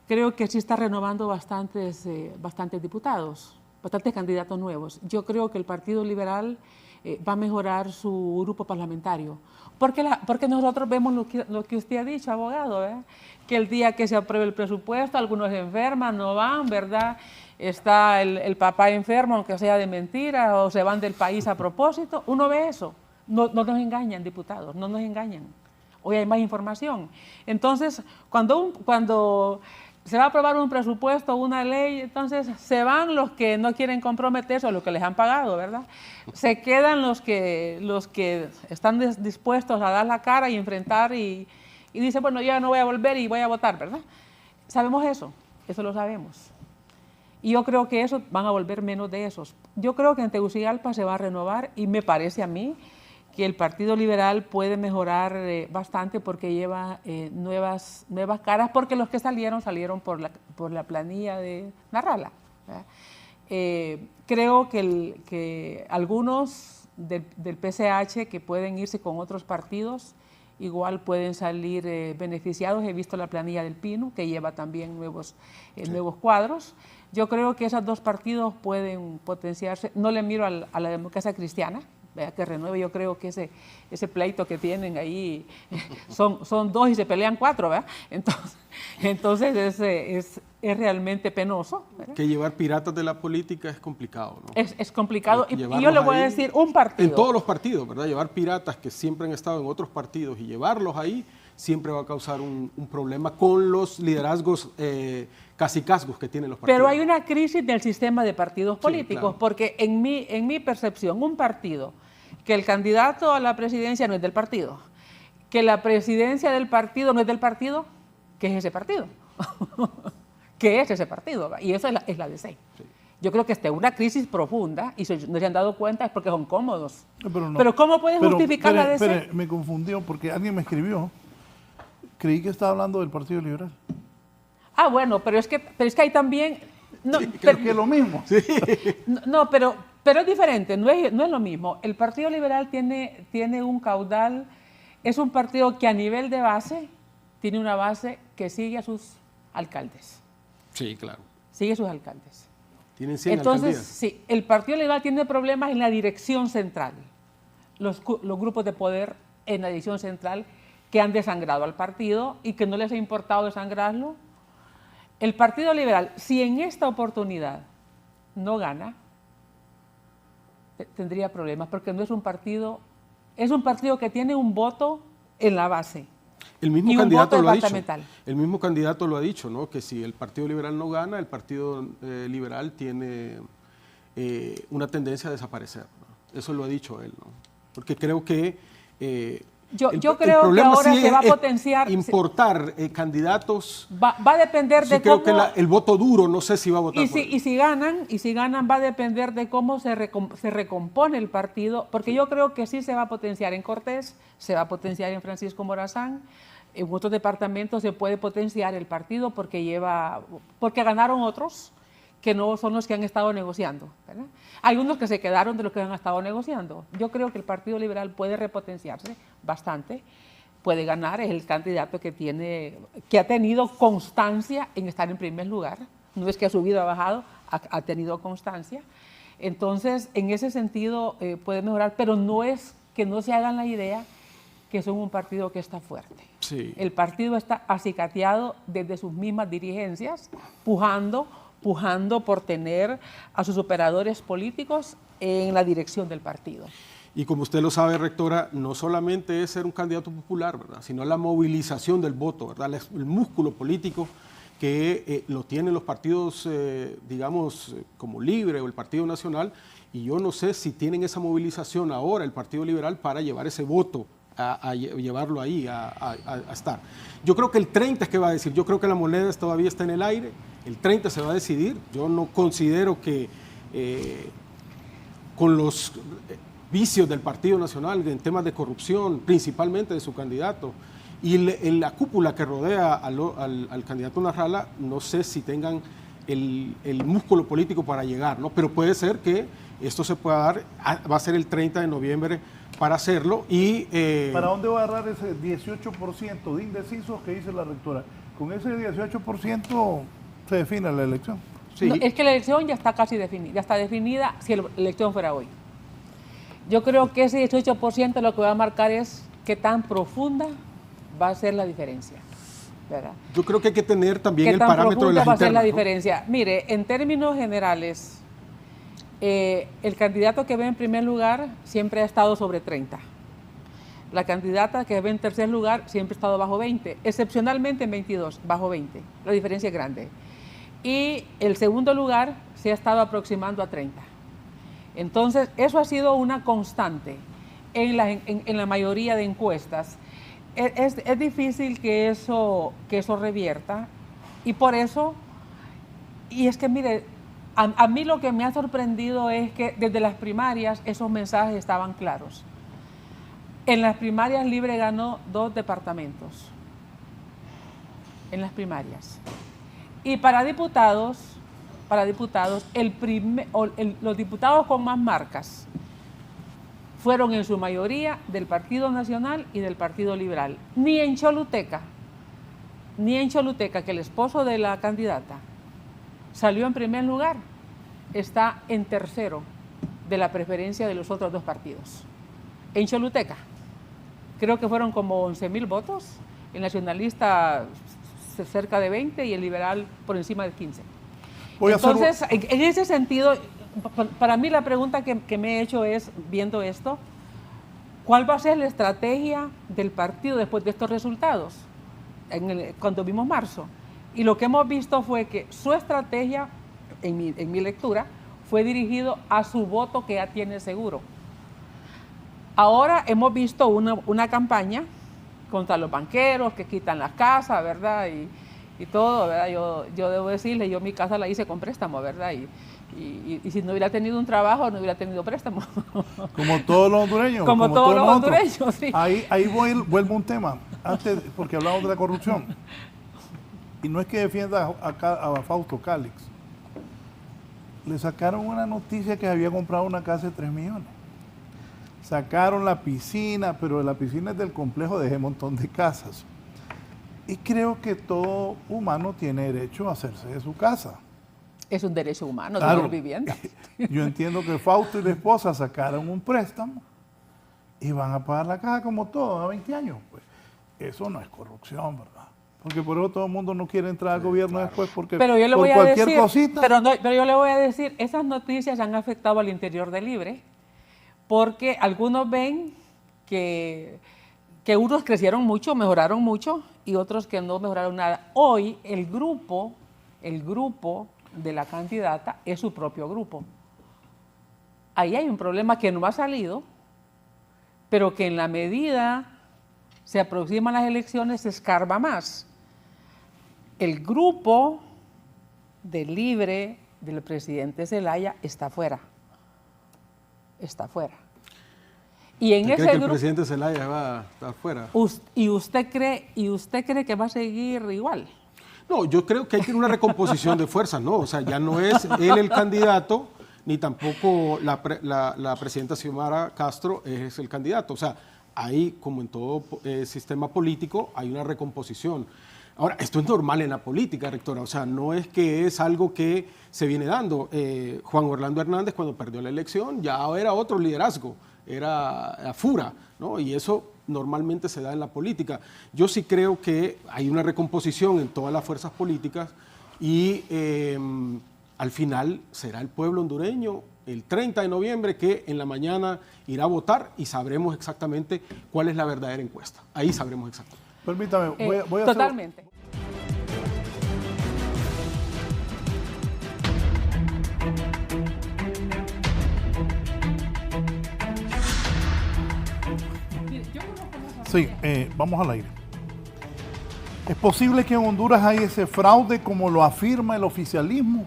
creo que sí está renovando bastantes diputados, bastantes candidatos nuevos. Yo creo que el Partido Liberal va a mejorar su grupo parlamentario. Porque nosotros vemos lo que usted ha dicho, abogado, que el día que se apruebe el presupuesto, algunos se enferman, no van, ¿verdad? Está el papá enfermo, aunque sea de mentira, o se van del país a propósito. Uno ve eso. No nos engañan, diputados, no nos engañan. Hoy hay más información. Entonces, cuando se va a aprobar un presupuesto, una ley, entonces se van los que no quieren comprometerse o los que les han pagado, ¿verdad? Se quedan los que están dispuestos a dar la cara y enfrentar y dicen, bueno, ya no voy a volver y voy a votar, ¿verdad? Sabemos eso lo sabemos. Y yo creo que eso van a volver menos de esos. Yo creo que en Tegucigalpa se va a renovar y me parece a mí que el Partido Liberal puede mejorar bastante porque lleva nuevas caras, porque los que salieron por la planilla de Narrala. Creo que algunos del PCH que pueden irse con otros partidos igual pueden salir beneficiados. He visto la planilla del Pino, que lleva también nuevos cuadros. Yo creo que esos dos partidos pueden potenciarse. No le miro a la democracia cristiana, ¿verdad? Que renueve. Yo creo que ese pleito que tienen ahí son dos y se pelean cuatro, ¿verdad? Entonces es realmente penoso, ¿verdad? Que llevar piratas de la política es complicado, ¿no? Es complicado. Y yo le voy a decir, un partido. En todos los partidos, ¿verdad? Llevar piratas que siempre han estado en otros partidos y llevarlos ahí siempre va a causar un problema con los liderazgos cacicazgos que tienen los partidos. Pero hay una crisis del sistema de partidos políticos, sí, claro. Porque en mi percepción, un partido que el candidato a la presidencia no es del partido, que la presidencia del partido no es del partido, ¿qué es ese partido? ¿Qué es ese partido? Y eso es la DC. Sí. Yo creo que esta es una crisis profunda y si no se han dado cuenta es porque son cómodos. Pero ¿cómo pueden justificar la DC? Pero me confundió porque alguien me escribió. Creí que estaba hablando del Partido Liberal. Ah, bueno, pero es que hay también... No, sí, creo que es lo mismo. Sí. No, pero es diferente, no es lo mismo. El Partido Liberal tiene un caudal, es un partido que a nivel de base, tiene una base que sigue a sus alcaldes. Sí, claro. Sigue a sus alcaldes. Tienen 100 Entonces, alcaldías. Sí, el Partido Liberal tiene problemas en la dirección central. Los grupos de poder en la dirección central que han desangrado al partido y que no les ha importado desangrarlo. El Partido Liberal, si en esta oportunidad no gana, tendría problemas, porque no es un partido que tiene un voto en la base. El mismo candidato lo ha dicho. El mismo candidato lo ha dicho, ¿no? Que si el Partido Liberal no gana, el Partido Liberal tiene una tendencia a desaparecer, ¿no? Eso lo ha dicho él, ¿no? Porque creo que yo creo que ahora sí se va a potenciar. Importar candidatos. Va a depender de creo cómo. Que el voto duro, no sé si va a votar. Y si ganan, va a depender de cómo se recompone el partido, porque yo creo que sí se va a potenciar en Cortés, se va a potenciar en Francisco Morazán, en otros departamentos se puede potenciar el partido porque ganaron otros que no son los que han estado negociando, ¿verdad? Hay unos que se quedaron de los que han estado negociando. Yo creo que el Partido Liberal puede repotenciarse bastante, puede ganar, es el candidato que ha tenido constancia en estar en primer lugar, no es que ha subido o ha bajado, ha tenido constancia. Entonces, en ese sentido puede mejorar, pero no es que no se hagan la idea que son un partido que está fuerte. Sí. El partido está acicateado desde sus mismas dirigencias, pujando por tener a sus operadores políticos en la dirección del partido. Y como usted lo sabe, rectora, no solamente es ser un candidato popular, ¿verdad?, sino la movilización del voto, ¿verdad?, el músculo político que lo tienen los partidos, digamos, como Libre o el Partido Nacional, y yo no sé si tienen esa movilización ahora el Partido Liberal para llevar ese voto, a llevarlo ahí, a estar. Yo creo que el 30 es que va a decir, yo creo que la moneda todavía está en el aire, el 30 se va a decidir. Yo no considero que con los vicios del Partido Nacional en temas de corrupción, principalmente de su candidato, y la cúpula que rodea al candidato Narrala, no sé si tengan el músculo político para llegar, ¿no? Pero puede ser que esto se pueda dar, va a ser el 30 de noviembre para hacerlo. Y ¿para dónde va a agarrar ese 18% de indecisos que dice la rectora? Con ese 18% se define la elección. Sí. No, es que la elección ya está casi definida, ya está definida si la elección fuera hoy. Yo creo que ese 18% lo que va a marcar es qué tan profunda va a ser la diferencia, ¿verdad? Yo creo que hay que tener también el parámetro de las internas, va a ser la diferencia. Mire, en términos generales, el candidato que ve en primer lugar siempre ha estado sobre 30. La candidata que ve en tercer lugar siempre ha estado bajo 20, excepcionalmente en 22, bajo 20. La diferencia es grande. Y el segundo lugar se ha estado aproximando a 30. Entonces, eso ha sido una constante en la mayoría de encuestas. Es difícil que eso revierta, y por eso, y es que mire, a mí lo que me ha sorprendido es que desde las primarias esos mensajes estaban claros. En las primarias Libre ganó 2 departamentos, en las primarias. Y para diputados, los diputados con más marcas fueron en su mayoría del Partido Nacional y del Partido Liberal. Ni en Choluteca, que el esposo de la candidata salió en primer lugar, está en tercero de la preferencia de los otros 2 partidos. En Choluteca, creo que fueron como 11,000 votos, el nacionalista cerca de 20 y el liberal por encima de 15. Entonces, en ese sentido, para mí la pregunta que me he hecho es, viendo esto, ¿cuál va a ser la estrategia del partido después de estos resultados? Cuando vimos marzo. Y lo que hemos visto fue que su estrategia, en mi lectura, fue dirigido a su voto que ya tiene seguro. Ahora hemos visto una campaña contra los banqueros que quitan las casas, ¿verdad? Y todo, ¿verdad? Yo debo decirle, yo mi casa la hice con préstamo, ¿verdad? Y si no hubiera tenido un trabajo, no hubiera tenido préstamo. Como todos los hondureños. Como todos los hondureños, sí. Ahí vuelvo a un tema, antes, porque hablamos de la corrupción. Y no es que defienda a Fausto Cálix. Le sacaron una noticia que había comprado una casa de 3 millones. Sacaron la piscina, pero la piscina es del complejo de ese montón de casas. Y creo que todo humano tiene derecho a hacerse de su casa. Es un derecho humano, claro, tener vivienda. Yo entiendo que Fausto y la esposa sacaron un préstamo y van a pagar la casa como todo, a 20 años. Pues eso no es corrupción, ¿verdad? Porque por eso todo el mundo no quiere entrar al gobierno después porque pero yo le por voy cualquier a decir, cosita. Pero yo le voy a decir, esas noticias han afectado al interior de Libre, porque algunos ven que unos crecieron mucho, mejoraron mucho, y otros que no mejoraron nada. Hoy el grupo de la candidata es su propio grupo. Ahí hay un problema que no ha salido, pero que en la medida se aproximan las elecciones se escarba más. El grupo de Libre del presidente Zelaya está fuera. Está fuera. Y en ese ¿Cree que grupo, el presidente Zelaya va a estar fuera? ¿Y usted cree que va a seguir igual? No, yo creo que hay que una recomposición de fuerzas, ¿no? O sea, ya no es él el candidato, ni tampoco la presidenta Xiomara Castro es el candidato. O sea, hay, como en todo sistema político, hay una recomposición. Ahora, esto es normal en la política, rectora, o sea, no es que es algo que se viene dando. Juan Orlando Hernández, cuando perdió la elección, ya era otro liderazgo, era FURA, ¿no? Y eso normalmente se da en la política. Yo sí creo que hay una recomposición en todas las fuerzas políticas y al final será el pueblo hondureño el 30 de noviembre que en la mañana irá a votar y sabremos exactamente cuál es la verdadera encuesta. Ahí sabremos exactamente. Permítame, voy a totalmente. Sí, vamos al aire. ¿Es posible que en Honduras haya ese fraude como lo afirma el oficialismo?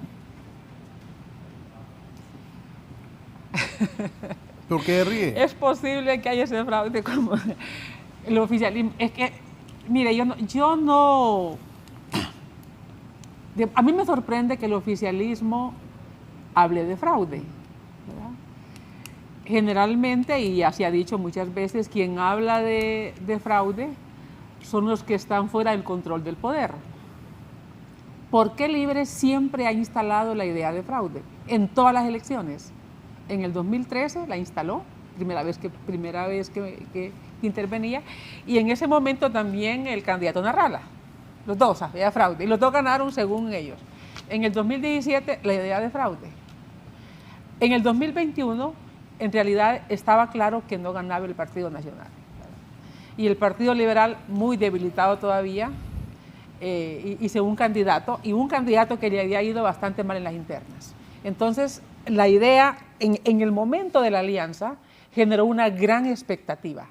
¿Por qué ríe? Es posible que haya ese fraude como el oficialismo. Es que, mire, a mí me sorprende que el oficialismo hable de fraude, ¿verdad? Generalmente, y ya se ha dicho muchas veces, quien habla de fraude son los que están fuera del control del poder. ¿Por qué Libre siempre ha instalado la idea de fraude? En todas las elecciones. En el 2013 la instaló, primera vez que intervenía, y en ese momento también el candidato Narrala. Los dos había fraude, y los dos ganaron según ellos. En el 2017 la idea de fraude. En el 2021 en realidad estaba claro que no ganaba el Partido Nacional. y el Partido Liberal muy debilitado todavía, hice un candidato que le había ido bastante mal en las internas. Entonces, la idea, en el momento de la alianza, generó una gran expectativa.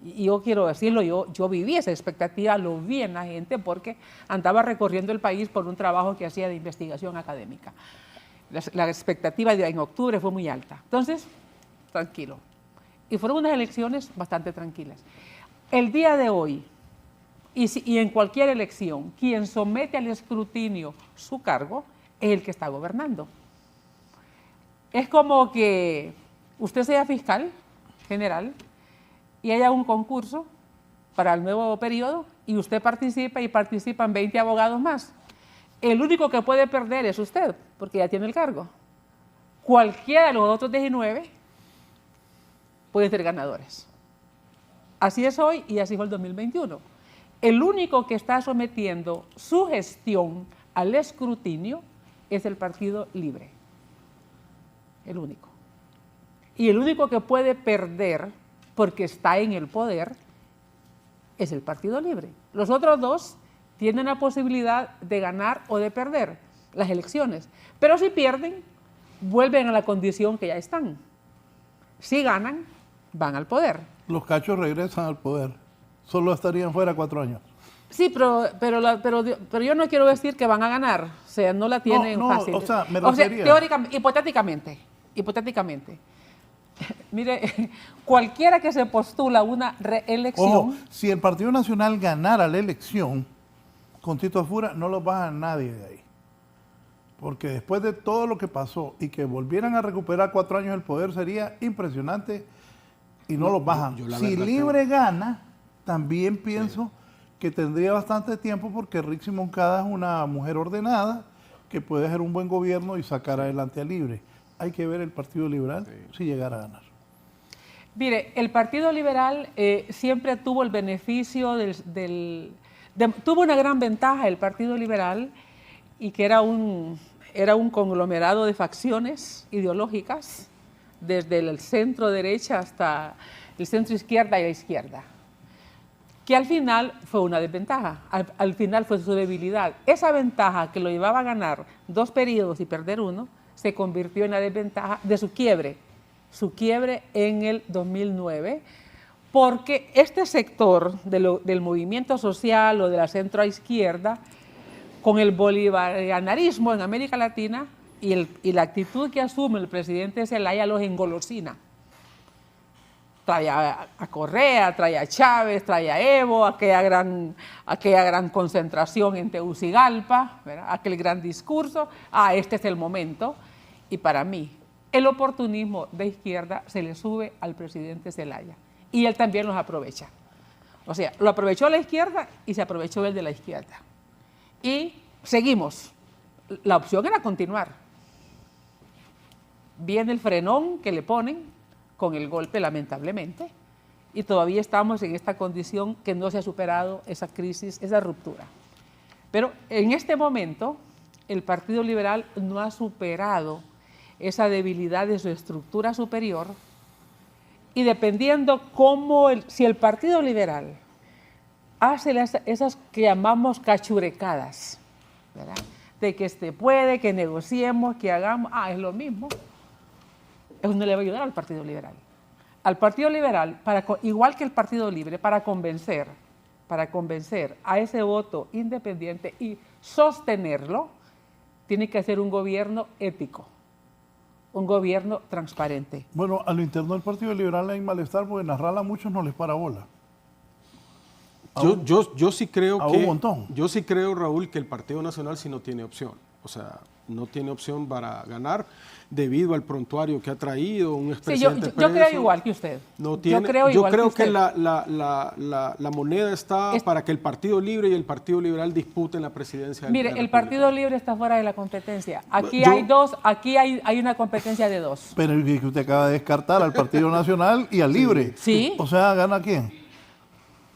Y yo quiero decirlo, yo viví esa expectativa, lo vi en la gente porque andaba recorriendo el país por un trabajo que hacía de investigación académica. La expectativa en octubre fue muy alta. Entonces, tranquilo. Y fueron unas elecciones bastante tranquilas. El día de hoy, y en cualquier elección, quien somete al escrutinio su cargo es el que está gobernando. Es como que usted sea fiscal general y haya un concurso para el nuevo periodo y usted participa y participan 20 abogados más. El único que puede perder es usted, porque ya tiene el cargo. Cualquiera de los otros 19 pueden ser ganadores. Así es hoy y así fue el 2021. El único que está sometiendo su gestión al escrutinio es el Partido Libre. El único. Y el único que puede perder, porque está en el poder, es el Partido Libre. Los otros dos tienen la posibilidad de ganar o de perder las elecciones. Pero si pierden, vuelven a la condición que ya están. Si ganan, van al poder. Los cachos regresan al poder. Solo estarían fuera 4 años. Sí, pero yo no quiero decir que van a ganar. O sea, no la tienen fácil. O sea, me refería. Teóricamente, hipotéticamente. Mire, cualquiera que se postula una reelección... Ojo, si el Partido Nacional ganara la elección con Tito Afura, no lo baja nadie de ahí. Porque después de todo lo que pasó y que volvieran a recuperar 4 años el poder, sería impresionante y no los bajan. Si Libre gana, también pienso que tendría bastante tiempo porque Rixi Moncada es una mujer ordenada que puede hacer un buen gobierno y sacar adelante a Libre. Hay que ver el Partido Liberal si llegara a ganar. Mire, el Partido Liberal siempre tuvo el beneficio tuvo una gran ventaja el Partido Liberal, y que era un conglomerado de facciones ideológicas, desde el centro derecha hasta el centro izquierda y la izquierda, que al final fue una desventaja, al final fue su debilidad. Esa ventaja que lo llevaba a ganar 2 periodos y perder 1, se convirtió en la desventaja de su quiebre en el 2009, porque este sector del movimiento social o de la centroizquierda, con el bolivarianismo en América Latina y la actitud que asume el presidente Zelaya, los engolosina. Trae a Correa, trae a Chávez, trae a Evo, aquella gran concentración en Tegucigalpa, ¿verdad? Aquel gran discurso. Este es el momento. Y para mí, el oportunismo de izquierda se le sube al presidente Zelaya. Y él también los aprovecha. O sea, lo aprovechó la izquierda y se aprovechó el de la izquierda. Y seguimos. La opción era continuar. Viene el frenón que le ponen con el golpe, lamentablemente, y todavía estamos en esta condición que no se ha superado esa crisis, esa ruptura. Pero en este momento, el Partido Liberal no ha superado esa debilidad de su estructura superior, y dependiendo si el Partido Liberal hace esas que llamamos cachurecadas, ¿verdad? De que puede, que negociemos, que hagamos, es lo mismo, eso no le va a ayudar al Partido Liberal. Al Partido Liberal, igual que el Partido Libre, para convencer a ese voto independiente y sostenerlo, tiene que hacer un gobierno ético, un gobierno transparente. Bueno, a lo interno del Partido Liberal hay malestar porque narrarla a muchos no les para bola. Yo sí creo un montón. Yo sí creo, Raúl, que el Partido Nacional sí no tiene opción. O sea, no tiene opción para ganar debido al prontuario que ha traído un expresidente preso. Yo creo igual que usted. No tiene, yo creo que la moneda está para que el Partido Libre y el Partido Liberal disputen la presidencia. Mire, el Partido Libre está fuera de la competencia. Aquí hay una competencia de 2. Pero que usted acaba de descartar al Partido Nacional y al Libre. Sí. O sea, ¿gana quién?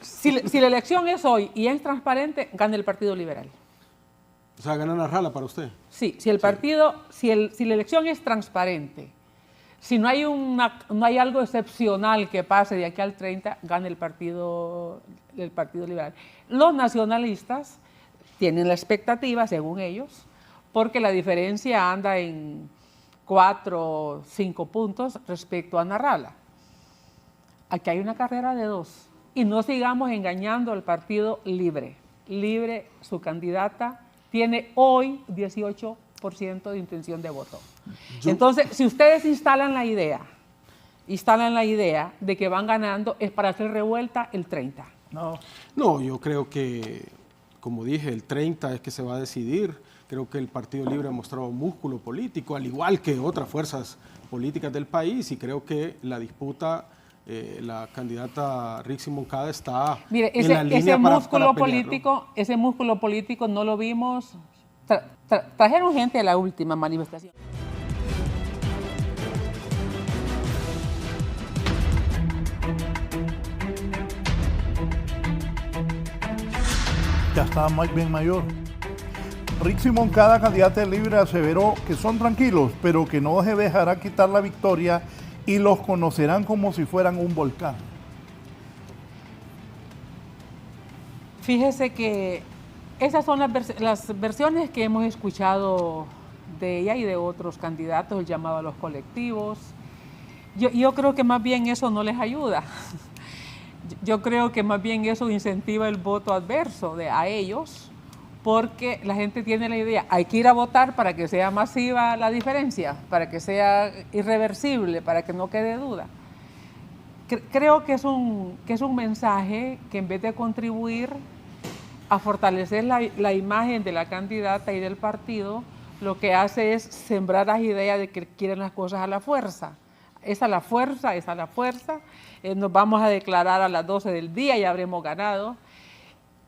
Si la elección es hoy y es transparente, gana el Partido Liberal. O sea, gana Narrala para usted. Sí, si la elección es transparente, Si no hay algo excepcional que pase de aquí al 30, gana el Partido Liberal. Los nacionalistas tienen la expectativa, según ellos, porque la diferencia anda en 4 o 5 puntos respecto a Narrala. Aquí hay una carrera de 2. Y no sigamos engañando al Partido Libre. Libre, su candidata, tiene hoy 18% de intención de voto. Entonces, si ustedes instalan la idea de que van ganando, es para hacer revuelta el 30. No, yo creo que, como dije, el 30 es que se va a decidir. Creo que el Partido Libre ha mostrado músculo político, al igual que otras fuerzas políticas del país, y creo que la disputa, la candidata Rixi Moncada está en la línea para pelearlo. Ese músculo político no lo vimos. Trajeron gente a la última manifestación. Ya está bien mayor. Rixi Moncada, candidata libre, aseveró que son tranquilos, pero que no se dejará quitar la victoria y los conocerán como si fueran un volcán. Fíjese que esas son las versiones que hemos escuchado de ella y de otros candidatos, el llamado a los colectivos. Yo creo que más bien eso no les ayuda. Yo creo que más bien eso incentiva el voto adverso a ellos, porque la gente tiene la idea, hay que ir a votar para que sea masiva la diferencia, para que sea irreversible, para que no quede duda. Creo que es un mensaje que en vez de contribuir a fortalecer la imagen de la candidata y del partido, lo que hace es sembrar las ideas de que quieren las cosas a la fuerza. Esa es la fuerza, nos vamos a declarar a las 12 del día y habremos ganado.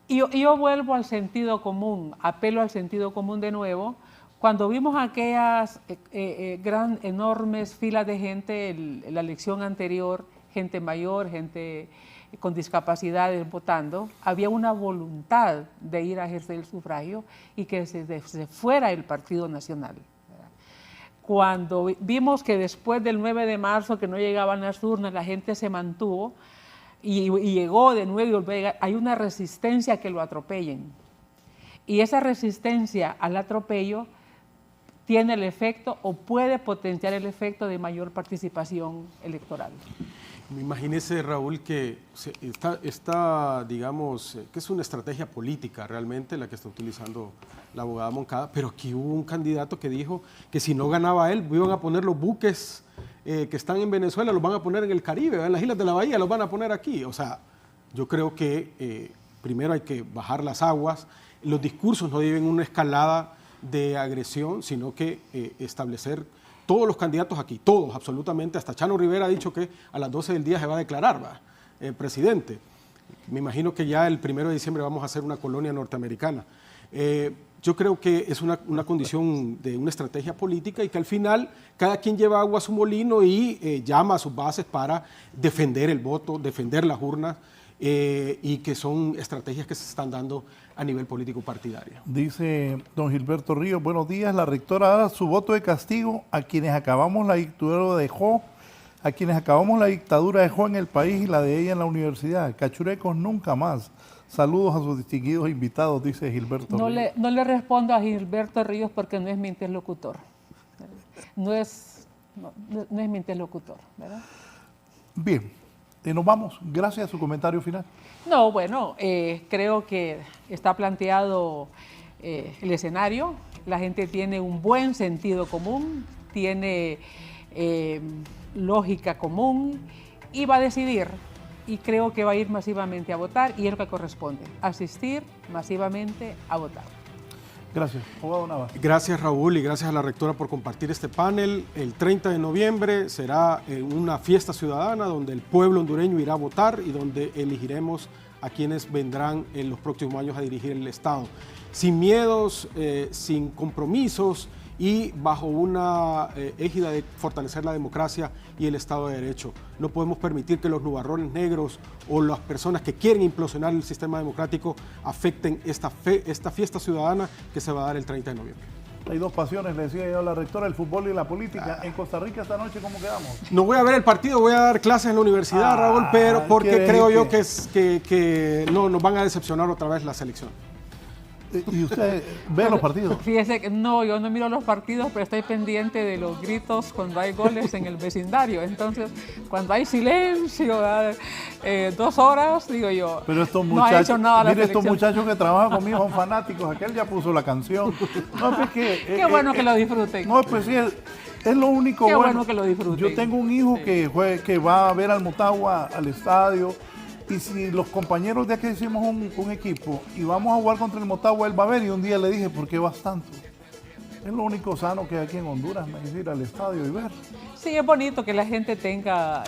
Y yo vuelvo al sentido común, apelo al sentido común de nuevo. Cuando vimos aquellas enormes filas de gente en la elección anterior, gente mayor, gente con discapacidades votando, había una voluntad de ir a ejercer el sufragio y que se fuera el Partido Nacional. Cuando vimos que después del 9 de marzo que no llegaban las urnas, la gente se mantuvo y llegó de nuevo y volvió a llegar, hay una resistencia a que lo atropellen. Y esa resistencia al atropello tiene el efecto o puede potenciar el efecto de mayor participación electoral. Imagínese, Raúl, que está, digamos, que es una estrategia política realmente la que está utilizando la abogada Moncada, pero aquí hubo un candidato que dijo que si no ganaba él, iban a poner los buques que están en Venezuela, los van a poner en el Caribe, en las islas de la Bahía, los van a poner aquí. O sea, yo creo que primero hay que bajar las aguas, los discursos no deben una escalada de agresión, sino que establecer todos los candidatos aquí, todos, absolutamente, hasta Chano Rivera ha dicho que a las 12 del día se va a declarar, presidente. Me imagino que ya el 1 de diciembre vamos a hacer una colonia norteamericana. Yo creo que es una condición de una estrategia política y que al final cada quien lleva agua a su molino y llama a sus bases para defender el voto, defender las urnas, y que son estrategias que se están dando a nivel político partidario. Dice don Gilberto Ríos, buenos días, la rectora da su voto de castigo a quienes acabamos la dictadura dejó en el país y la de ella en la universidad. Cachurecos nunca más. Saludos a sus distinguidos invitados, dice Gilberto Ríos. No le respondo a Gilberto Ríos porque no es mi interlocutor. No es mi interlocutor, ¿verdad? Bien. Nos vamos. Gracias a su comentario final. No, bueno, creo que está planteado el escenario. La gente tiene un buen sentido común, tiene lógica común y va a decidir. Y creo que va a ir masivamente a votar y es lo que corresponde, asistir masivamente a votar. Gracias. Abogado Nava. Gracias, Raúl, y gracias a la rectora por compartir este panel. El 30 de noviembre será una fiesta ciudadana donde el pueblo hondureño irá a votar y donde elegiremos a quienes vendrán en los próximos años a dirigir el Estado. Sin miedos, sin compromisos y bajo una égida de fortalecer la democracia y el Estado de Derecho. No podemos permitir que los nubarrones negros o las personas que quieren implosionar el sistema democrático afecten esta fiesta ciudadana que se va a dar el 30 de noviembre. Hay dos pasiones, le decía yo a la rectora, el fútbol y la política. En Costa Rica esta noche, ¿cómo quedamos? No voy a ver el partido, voy a dar clases en la universidad, Raúl, pero porque creo yo que no nos van a decepcionar otra vez la selección. ¿Y usted ve los partidos? Fíjese que no, yo no miro los partidos, pero estoy pendiente de los gritos cuando hay goles en el vecindario. Entonces, cuando hay silencio, 2 horas, digo yo, pero estos no ha hecho nada la mire, selección. estos muchachos que trabajan conmigo son fanáticos. Aquel ya puso la canción. No, pues Qué bueno que lo disfruten. No, pues sí, es lo único Qué bueno. bueno que lo disfruten. Yo tengo un hijo que va a ver al Motagua al estadio. Y si los compañeros de aquí hicimos un equipo y vamos a jugar contra el Motagua, él va a ver. Y un día le dije, ¿por qué vas tanto? Es lo único sano que hay aquí en Honduras, me ir al estadio y ver. Sí, es bonito que la gente tenga,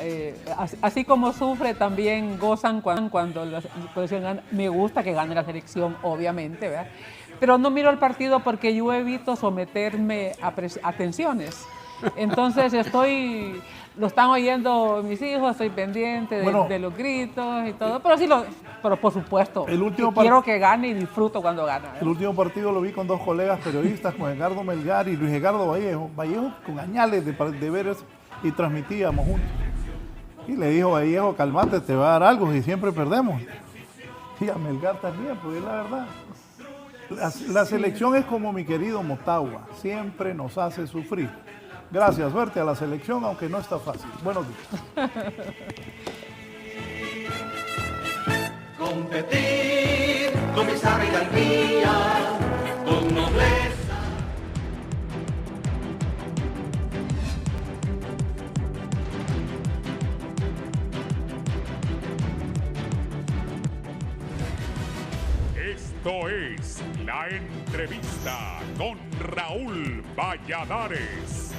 así como sufre, también gozan cuando la selección gana. Me gusta que gane la selección, obviamente, ¿verdad? Pero no miro el partido porque yo evito someterme a tensiones. Entonces lo están oyendo mis hijos, estoy pendiente de los gritos y todo, pero por supuesto, quiero que gane y disfruto cuando gana. El último partido lo vi con 2 colegas periodistas, con Edgardo Melgar y Luis Edgardo Vallejo con añales de ver eso, y transmitíamos juntos. Y le dijo Vallejo, calmate, te va a dar algo, y siempre perdemos. Y a Melgar también, pues es la verdad. La selección es como mi querido Motagua, siempre nos hace sufrir. Gracias, suerte a la selección, aunque no está fácil. Buenos días. Competir con pizarra y galvía, con nobleza. Esto es La Entrevista con Raúl Valladares.